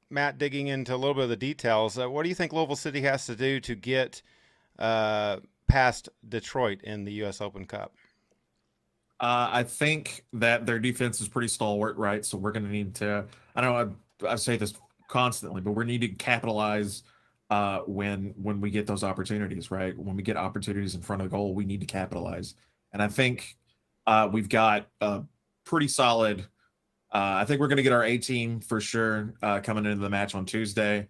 Matt, digging into a little bit of the details. What do you think Louisville City has to do to get past Detroit in the U.S. Open Cup? I think that their defense is pretty stalwart, right? So we're going to need to, I know I say this constantly, but we need to capitalize when we get those opportunities, right? When we get opportunities in front of the goal, we need to capitalize. And I think we've got a pretty solid, I think we're going to get our A team for sure coming into the match on Tuesday.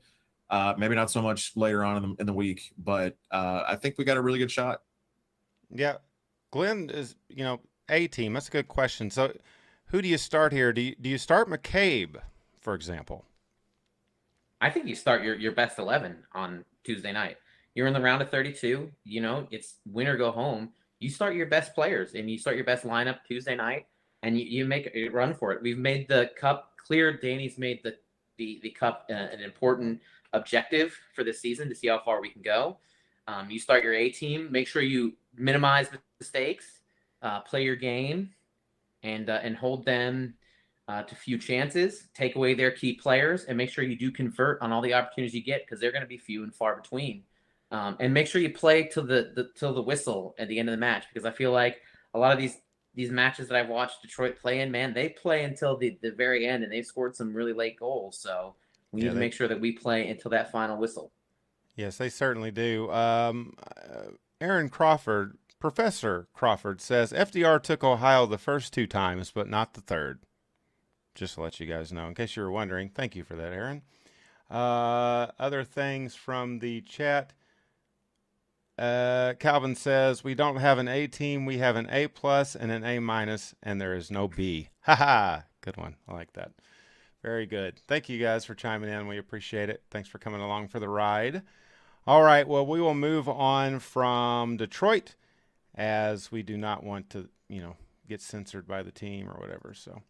Maybe not so much later on in the week, but I think we got a really good shot. Yeah. Glenn is, A team. That's a good question. So who do you start here? Do you start McCabe, for example? I think you start your best 11 on Tuesday night. You're in the round of 32. It's win or go home. You start your best players and you start your best lineup Tuesday night, and you make a run for it. We've made the cup clear. Danny's made the cup an important objective for this season to see how far we can go. You start your A team. Make sure you minimize mistakes, play your game, and hold them to few chances. Take away their key players, and make sure you do convert on all the opportunities you get, because they're going to be few and far between. And make sure you play till the whistle at the end of the match, because I feel like a lot of these matches that I've watched Detroit play in, man, they play until the very end, and they've scored some really late goals. So we need to make sure that we play until that final whistle. Yes, they certainly do. Aaron Crawford, Professor Crawford, says FDR took Ohio the first 2 times, but not the third. Just to let you guys know, in case you were wondering. Thank you for that, Aaron. Other things from the chat. Calvin says, we don't have an A team. We have an A plus and an A minus, and there is no B. Ha. Good one. I like that. Very good. Thank you guys for chiming in. We appreciate it. Thanks for coming along for the ride. All right. Well, we will move on from Detroit, as we do not want to, get censored by the team or whatever. So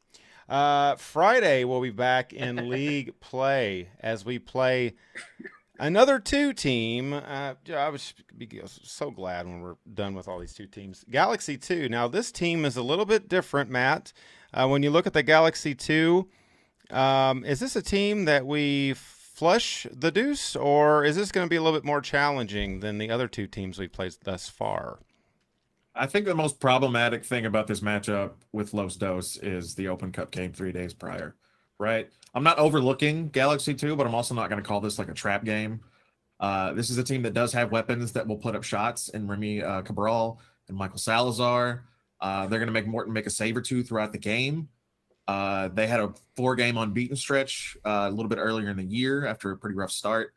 Friday we'll be back in league play as we play another 2 team. I was so glad when we're done with all these 2 teams. Galaxy 2. Now this team is a little bit different, Matt. When you look at the Galaxy 2, is this a team that we flush the deuce, or is this going to be a little bit more challenging than the other 2 teams we've played thus far? I think the most problematic thing about this matchup with Los Dos is the Open Cup game 3 days prior, right? I'm not overlooking Galaxy 2, but I'm also not going to call this like a trap game. This is a team that does have weapons that will put up shots in Remy Cabral and Michael Salazar. They're going to make Morton make a save or 2 throughout the game. They had a 4-game unbeaten stretch a little bit earlier in the year after a pretty rough start.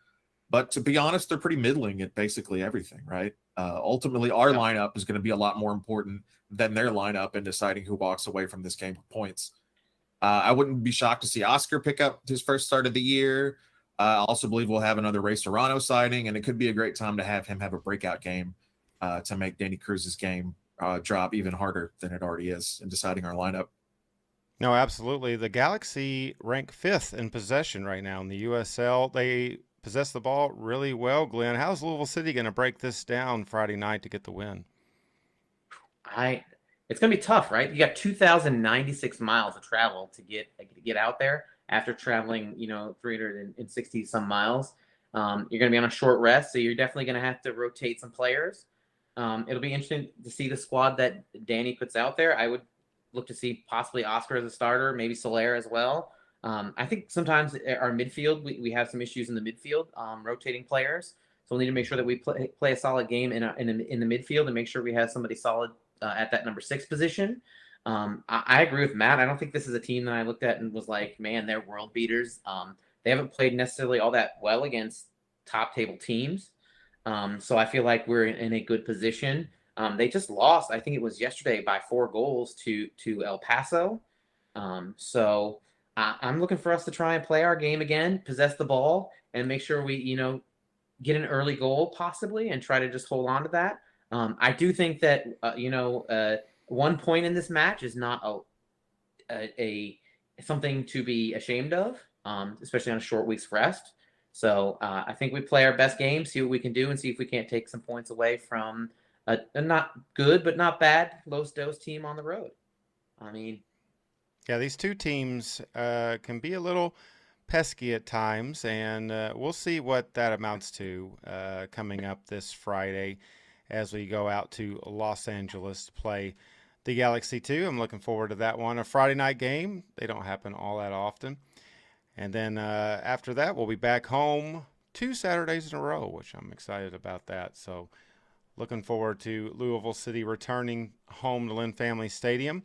But to be honest, they're pretty middling at basically everything, right? Ultimately, our lineup is going to be a lot more important than their lineup in deciding who walks away from this game with points. I wouldn't be shocked to see Oscar pick up his first start of the year. I also believe we'll have another Ray Serrano sighting, and it could be a great time to have him have a breakout game to make Danny Cruz's game drop even harder than it already is in deciding our lineup. No, absolutely. The Galaxy rank 5th in possession right now in the USL. They possess the ball really well, Glenn. How's Louisville City going to break this down Friday night to get the win? It's going to be tough, right? You got 2,096 miles of travel to get out there after traveling, 360 some miles. You're going to be on a short rest, so you're definitely going to have to rotate some players. It'll be interesting to see the squad that Danny puts out there. I would look to see possibly Oscar as a starter, maybe Soler as well. I think sometimes our midfield, we have some issues in the midfield, rotating players. So we'll need to make sure that we play a solid game in the midfield and make sure we have somebody solid at that number 6 position. I agree with Matt. I don't think this is a team that I looked at and was like, man, they're world beaters. They haven't played necessarily all that well against top table teams. So I feel like we're in a good position. They just lost, I think it was yesterday, by 4 goals to El Paso. So I'm looking for us to try and play our game again, possess the ball, and make sure we, get an early goal possibly and try to just hold on to that. I do think that, 1 point in this match is not a something to be ashamed of, especially on a short week's rest. So I think we play our best game, see what we can do, and see if we can't take some points away from a not good but not bad Los Dos team on the road. I mean, Yeah, these two teams can be a little pesky at times, and we'll see what that amounts to coming up this Friday as we go out to Los Angeles to play the Galaxy 2. I'm looking forward to that one. A Friday night game. They don't happen all that often. And then after that, we'll be back home 2 Saturdays in a row, which I'm excited about that. So looking forward to Louisville City returning home to Lynn Family Stadium.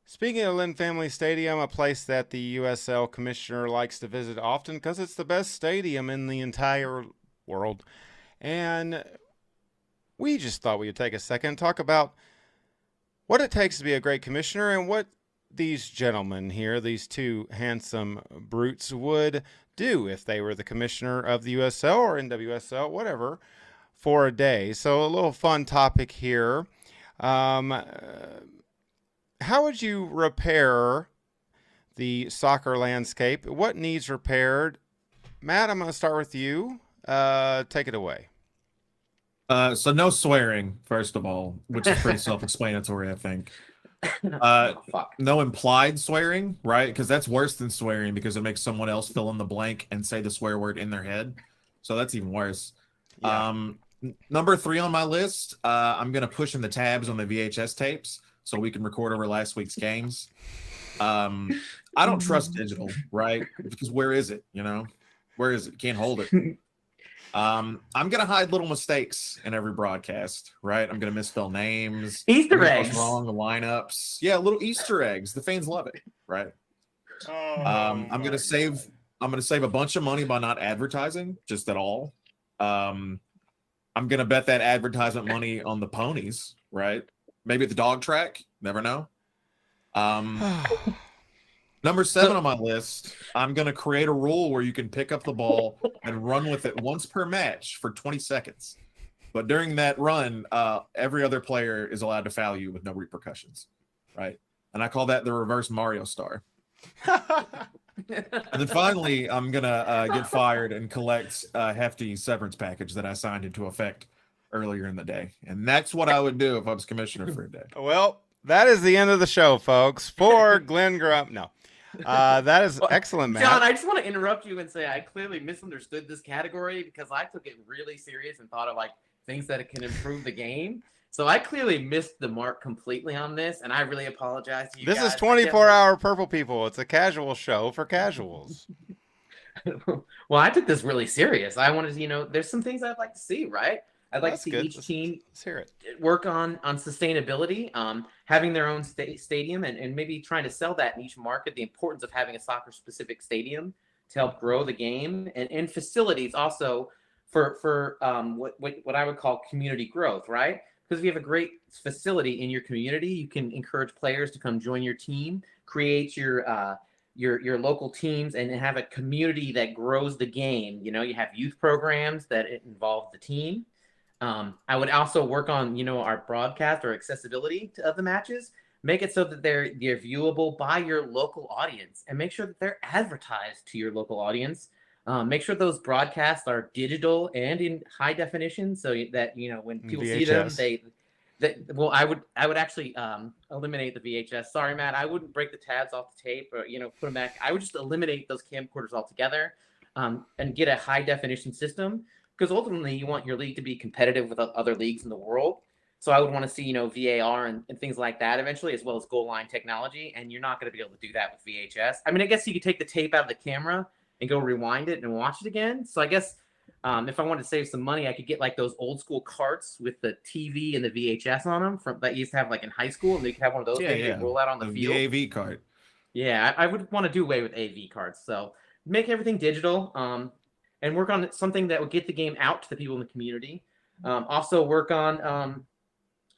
Speaking of Lynn Family Stadium, a place that the USL commissioner likes to visit often because it's the best stadium in the entire world. And we just thought we would take a second and talk about what it takes to be a great commissioner and what these gentlemen here, these two handsome brutes, would do if they were the commissioner of the USL or NWSL, whatever, for a day. So a little fun topic here. How would you repair the soccer landscape? What needs repaired? Matt, I'm going to start with you. Take it away. So no swearing, first of all, which is pretty self-explanatory, I think. No implied swearing, right? Because that's worse than swearing because it makes someone else fill in the blank and say the swear word in their head. So that's even worse. Yeah. Number 3 on my list, I'm going to push in the tabs on the VHS tapes so we can record over last week's games. I don't trust digital, right? Because where is it? Where is it? Can't hold it. I'm going to hide little mistakes in every broadcast, right? I'm going to misspell names. Easter eggs. What's wrong, the lineups. Yeah, little Easter eggs. The fans love it, right? I'm going to save a bunch of money by not advertising just at all. I'm going to bet that advertisement money on the ponies, right? Maybe at the dog track. Never know. Number 7 on my list, I'm going to create a rule where you can pick up the ball and run with it once per match for 20 seconds. But during that run, every other player is allowed to foul you with no repercussions, right? And I call that the reverse Mario Star. And then finally, I'm going to get fired and collect a hefty severance package that I signed into effect earlier in the day. And that's what I would do if I was commissioner for a day. Well, that is the end of the show, folks. For Glenn Grump. No. That is excellent, Matt. John, I just want to interrupt you and say I clearly misunderstood this category because I took it really serious and thought of like things that can improve the game. So I clearly missed the mark completely on this, and I really apologize to you guys. This is 24-hour Purple People. It's a casual show for casuals. Well, I took this really serious. I wanted to, there's some things I'd like to see, right? I'd like to see each team work on sustainability, having their own stadium, and maybe trying to sell that in each market, the importance of having a soccer-specific stadium to help grow the game, and facilities also for what I would call community growth, right? Because if you have a great facility in your community, you can encourage players to come join your team, create your local teams, and have a community that grows the game. You have youth programs that involve the team. I would also work on, our broadcast or accessibility of the matches, make it so that they're viewable by your local audience, and make sure that they're advertised to your local audience. Make sure those broadcasts are digital and in high definition, so that when people see them, I would actually eliminate the VHS. Sorry, Matt, I wouldn't break the tabs off the tape or put them back. I would just eliminate those camcorders altogether, and get a high definition system. Because ultimately, you want your league to be competitive with other leagues in the world. So I would want to see, VAR and things like that eventually, as well as goal line technology. And you're not going to be able to do that with VHS. I mean, I guess you could take the tape out of the camera and go rewind it and watch it again. So I guess if I wanted to save some money, I could get like those old school carts with the TV and the VHS on them that you used to have like in high school. And you could have one of those things roll out on the field. The AV cart. Yeah, I would want to do away with AV carts. So make everything digital. And work on something that would get the game out to the people in the community. Also work on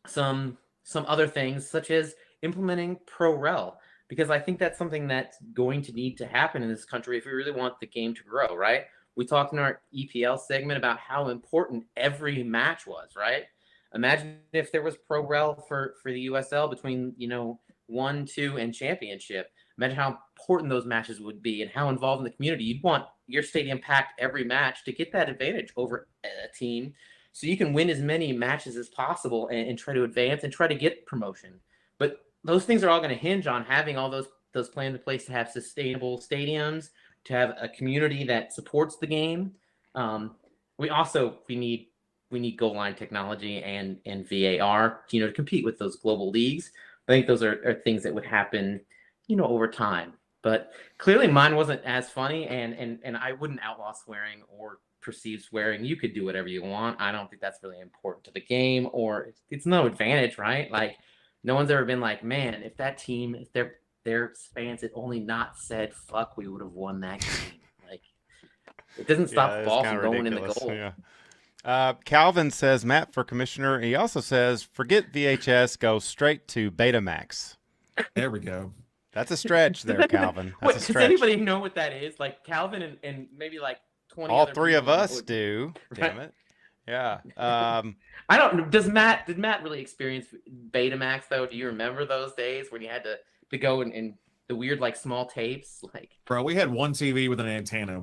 some other things, such as implementing pro-rel, because I think that's something that's going to need to happen in this country if we really want the game to grow, right? We talked in our EPL segment about how important every match was, right? Imagine if there was pro-rel for the USL between, 1, 2, and championship. Imagine how important those matches would be and how involved in the community. You'd want your stadium packed every match to get that advantage over a team so you can win as many matches as possible and try to advance and try to get promotion. But those things are all going to hinge on having all those plans in place to have sustainable stadiums, to have a community that supports the game. We need goal line technology and VAR, to compete with those global leagues. I think those are things that would happen, over time. But clearly mine wasn't as funny, and I wouldn't outlaw swearing or perceive swearing. You could do whatever you want. I don't think that's really important to the game, or it's no advantage, right? Like, no one's ever been like, man, if that team, if their fans had only not said fuck, we would have won that game. Like, it doesn't stop the ball from going in the goal. Yeah. Calvin says, Matt for commissioner. He also says, forget VHS, go straight to Betamax. There we go. That's a stretch there, Calvin. That's a Does stretch. anybody know what that is? Like, Calvin and maybe like 20 All other three of people us do. Right. Damn it. Yeah. I don't. Did Matt really experience Betamax though? Do you remember those days when you had to go in the weird like small tapes? Like, Bro, we had one TV with an antenna.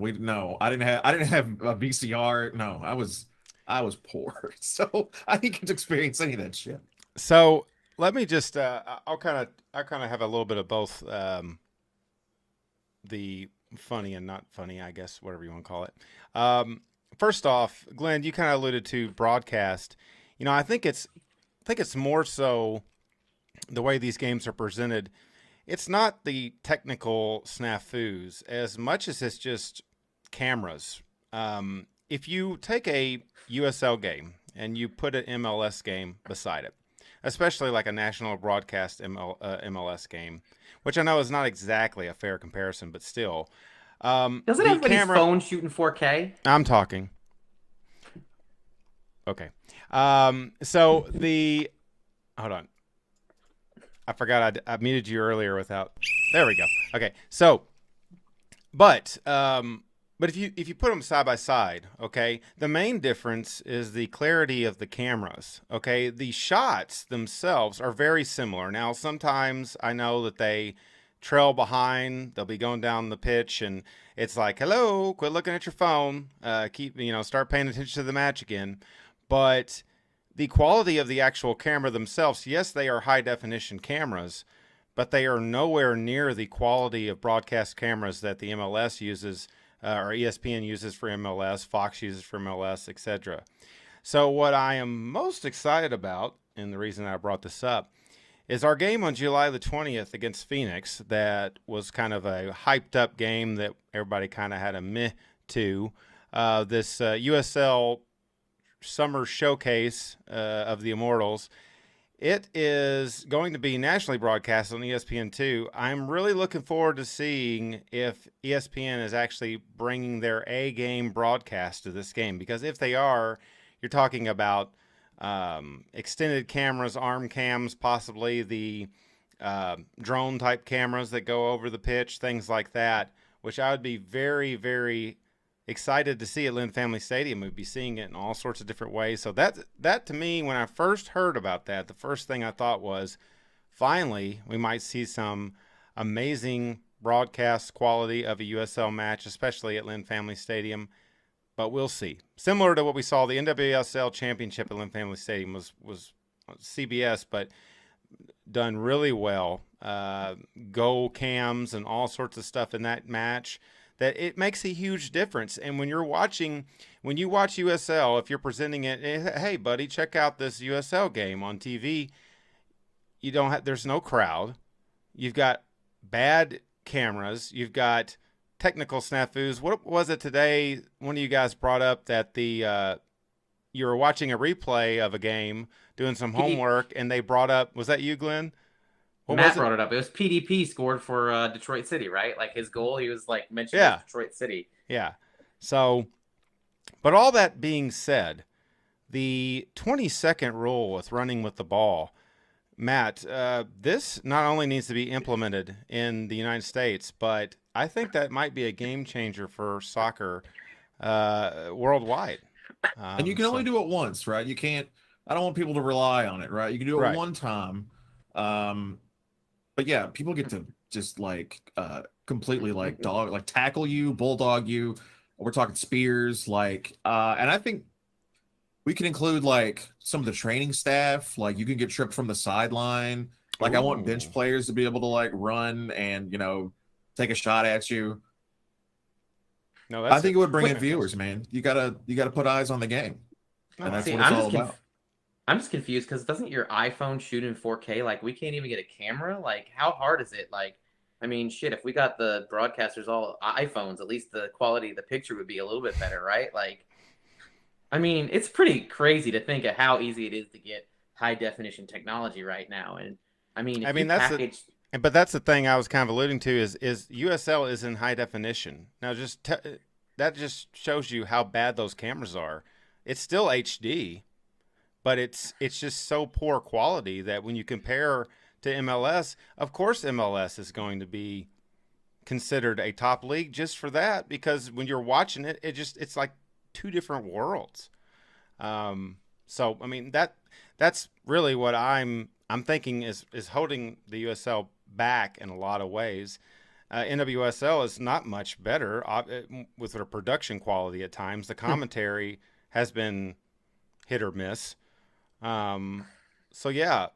I didn't have a VCR. No, I was poor, so I didn't get to experience any of that shit. So let me just I kind of have a little bit of both, the funny and not funny, I guess, whatever you want to call it. First off, Glenn, you kind of alluded to broadcast. I think it's more so the way these games are presented. It's not the technical snafus as much as it's just cameras. If you take a USL game and you put an MLS game beside it, especially like a national broadcast MLS game, which I know is not exactly a fair comparison, but still. doesn't everybody's phone shooting 4K? I'm talking. Okay. So hold on. I forgot I muted you earlier without. There we go. Okay. So, but if you put them side by side, okay, the main difference is the clarity of the cameras. Okay, the shots themselves are very similar. Now, sometimes I know that they trail behind. They'll be going down the pitch, and it's like, hello, quit looking at your phone. Start paying attention to the match again. But the quality of the actual camera themselves, yes, they are high definition cameras, but they are nowhere near the quality of broadcast cameras that the MLS uses, or ESPN uses for MLS, Fox uses for MLS, etc. So what I am most excited about, and the reason I brought this up, is our game on July the 20th against Phoenix. That was kind of a hyped up game that everybody kind of had a meh to. This USL Summer Showcase of the Immortals. It is going to be nationally broadcast on ESPN2. I'm really looking forward to seeing if ESPN is actually bringing their A-game broadcast to this game, because if they are, you're talking about extended cameras, arm cams, possibly the drone type cameras that go over the pitch, things like that, which I would be very, very excited to see at Lynn Family Stadium. We'd be seeing it in all sorts of different ways. So that to me, when I first heard about that, the first thing I thought was, finally, we might see some amazing broadcast quality of a USL match, especially at Lynn Family Stadium. But we'll see. Similar to what we saw, the NWSL Championship at Lynn Family Stadium was CBS, but done really well. Goal cams and all sorts of stuff in that match. That it makes a huge difference. And when you watch USL, if you're presenting it, hey buddy, check out this USL game on TV. There's no crowd. You've got bad cameras. You've got technical snafus. What was it today? One of you guys brought up that you were watching a replay of a game, doing some homework, and they brought up, was that you, Glenn? Matt brought it up. It was PDP scored for Detroit City, right? Like his goal, he was like mentioning Detroit City. Yeah. So, but all that being said, the 20-second rule with running with the ball, Matt, this not only needs to be implemented in the United States, but I think that might be a game changer for soccer worldwide. And you can only do it once, right? You can't. I don't want people to rely on it, right? You can do it one time. But yeah, people get to just completely tackle you, bulldog you. We're talking spears, and I think we can include some of the training staff. Like, you can get tripped from the sideline. Like I want bench Ooh. players to be able to like run and take a shot at you. No, I that's think it would bring in fantastic. viewers, man. You gotta put eyes on the game, No, and that's See, what it's all about. I'm just confused because doesn't your iPhone shoot in 4K? Like, we can't even get a camera. Like, how hard is it? Like, I mean, shit. If we got the broadcasters all iPhones, at least the quality of the picture would be a little bit better, right? Like, I mean, it's pretty crazy to think of how easy it is to get high definition technology right now. And I mean, I if you mean that's the package, but that's the thing I was kind of alluding to is USL is in high definition. Now that just shows you how bad those cameras are. It's still HD, but it's just so poor quality that when you compare to MLS, of course MLS is going to be considered a top league just for that because when you're watching it, it's like two different worlds. So I mean that's really what I'm thinking is holding the USL back in a lot of ways. NWSL is not much better with their production quality at times. The commentary has been hit or miss. So yeah,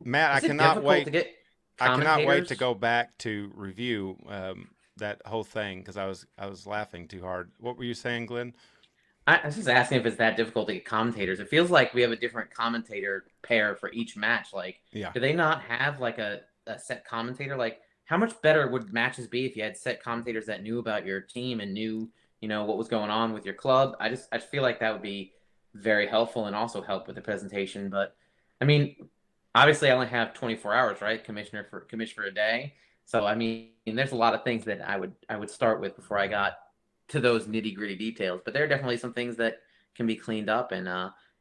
Matt, is it difficult to get I cannot wait to commentators? go back to review that whole thing because I was laughing too hard. What were you saying, Glenn? I was just asking if it's that difficult to get commentators. It feels like we have a different commentator pair for each match. Like, Yeah. do they not have like a set commentator? Like, how much better would matches be if you had set commentators that knew about your team and knew, what was going on with your club? I just feel like that would be very helpful and also help with the presentation. But I mean, obviously I only have 24 hours, right? Commissioner a day. So I mean, there's a lot of things that I would start with before I got to those nitty gritty details. But there are definitely some things that can be cleaned up and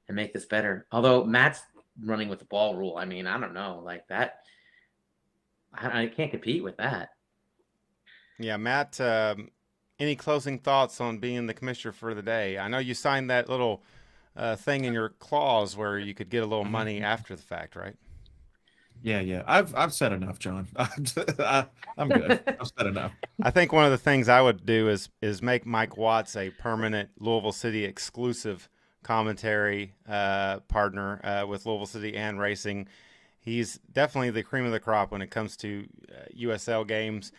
make this better. Although Matt's running with the ball rule, I mean, I don't know, like that. I can't compete with that. Yeah, Matt. Any closing thoughts on being the commissioner for the day? I know you signed that little thing in your clause where you could get a little money after the fact, right? Yeah. I've said enough, John. I'm good. I've said enough. I think one of the things I would do is make Mike Watts a permanent Louisville City exclusive commentary partner with Louisville City and Racing. He's definitely the cream of the crop when it comes to USL games.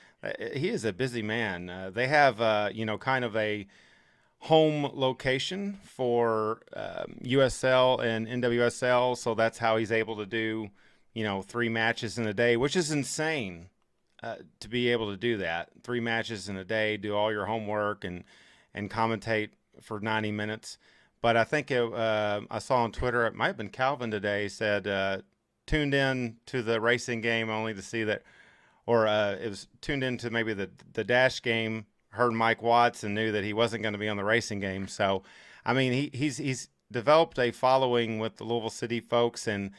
He is a busy man. They have kind of a home location for USL and NWSL, so that's how he's able to do 3 matches in a day, which is insane. To be able to do that 3 matches in a day, do all your homework and commentate for 90 minutes. But I think I saw on Twitter, it might have been Calvin today, said tuned in to the Racing game only to see that, or it was tuned into maybe the Dash game, heard Mike Watts and knew that he wasn't going to be on the Racing game. So, I mean, he's developed a following with the Louisville City folks and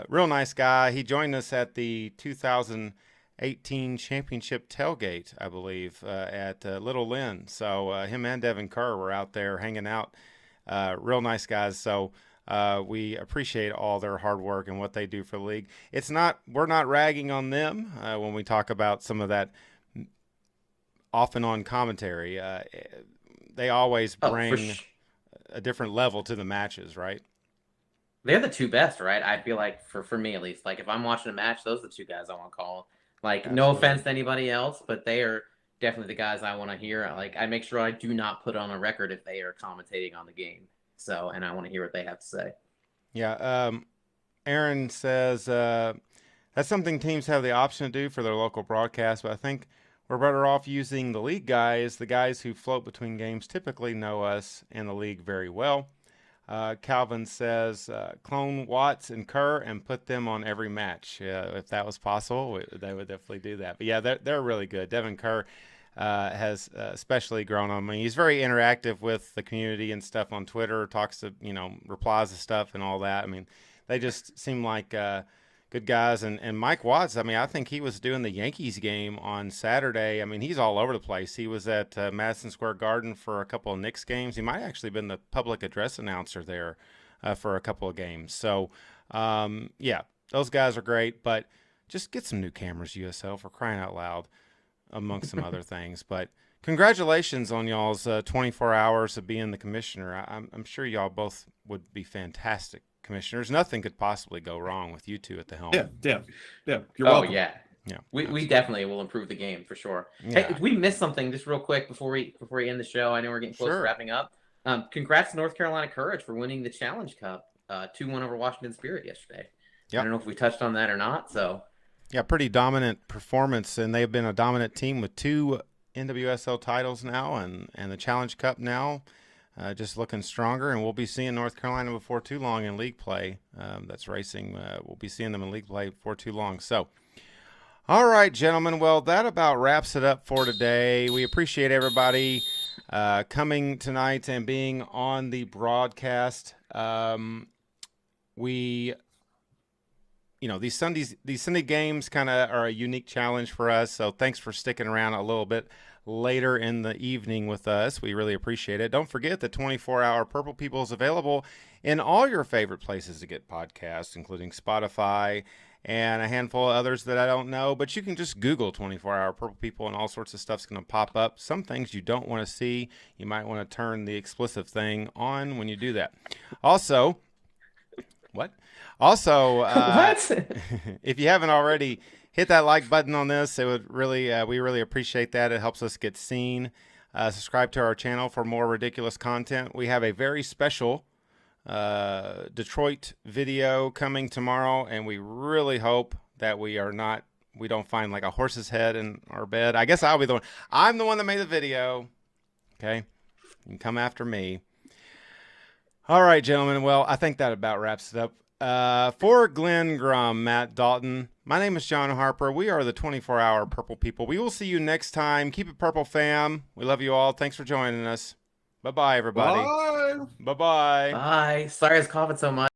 real nice guy. He joined us at the 2018 championship tailgate, I believe, at Little Lynn. So him and Devin Kerr were out there hanging out. Real nice guys. So we appreciate all their hard work and what they do for the league. We're not ragging on them when we talk about some of that off and on commentary. They always bring a different level to the matches, right? They're the two best, right? I feel like for me at least. Like if I'm watching a match, those are the two guys I want to call. Like no Absolutely. offense to anybody else, but they are definitely the guys I want to hear. Like I make sure I do not put on a record if they are commentating on the game. So, and I want to hear what they have to say. Yeah. Aaron says that's something teams have the option to do for their local broadcast, but I think we're better off using the league guys. The guys who float between games typically know us and the league very well. Calvin says clone Watts and Kerr and put them on every match. If that was possible, they would definitely do that. But yeah, they're really good. Devin Kerr has especially grown on me. He's very interactive with the community and stuff on Twitter, talks to, replies to stuff and all that. I mean, they just seem like good guys. And Mike Watts, I mean, I think he was doing the Yankees game on Saturday. I mean, he's all over the place. He was at Madison Square Garden for a couple of Knicks games. He might have actually been the public address announcer there for a couple of games. So, yeah, those guys are great. But just get some new cameras, USL, for crying out loud, amongst some other things. But congratulations on y'all's 24 hours of being the commissioner. I'm sure y'all both would be fantastic commissioners. Nothing could possibly go wrong with you two at the helm. Yeah. You're Oh welcome. yeah. Yeah, We definitely will improve the game for sure. Yeah. Hey, we missed something just real quick before we end the show. I know we're getting close to Sure. wrapping up. Congrats to North Carolina Courage for winning the Challenge Cup, 2-1 over Washington Spirit yesterday. Yep. I don't know if we touched on that or not. So Yeah, pretty dominant performance, and they've been a dominant team with 2 NWSL titles now, and the Challenge Cup now, just looking stronger. And we'll be seeing North Carolina before too long in league play. That's racing. We'll be seeing them in league play before too long. So, all right, gentlemen. Well, that about wraps it up for today. We appreciate everybody coming tonight and being on the broadcast. These Sunday games kind of are a unique challenge for us. So thanks for sticking around a little bit later in the evening with us. We really appreciate it. Don't forget that 24-hour Purple People is available in all your favorite places to get podcasts, including Spotify and a handful of others that I don't know. But you can just Google 24-hour Purple People and all sorts of stuff's going to pop up. Some things you don't want to see. You might want to turn the explicit thing on when you do that. Also, what? Also, what? if you haven't already, hit that like button on this. It would really, we really appreciate that. It helps us get seen. Subscribe to our channel for more ridiculous content. We have a very special Detroit video coming tomorrow, and we really hope that we don't find like a horse's head in our bed. I guess I'll be the one. I'm the one that made the video. Okay, you can come after me. All right, gentlemen. Well, I think that about wraps it up. For Glenn Grum, Matt Dalton, my name is John Harper. We are the 24-hour Purple People. We will see you next time. Keep it purple, fam. We love you all. Thanks for joining us. Bye-bye, everybody. Bye. Bye-bye. Bye. Sorry I was coughing so much.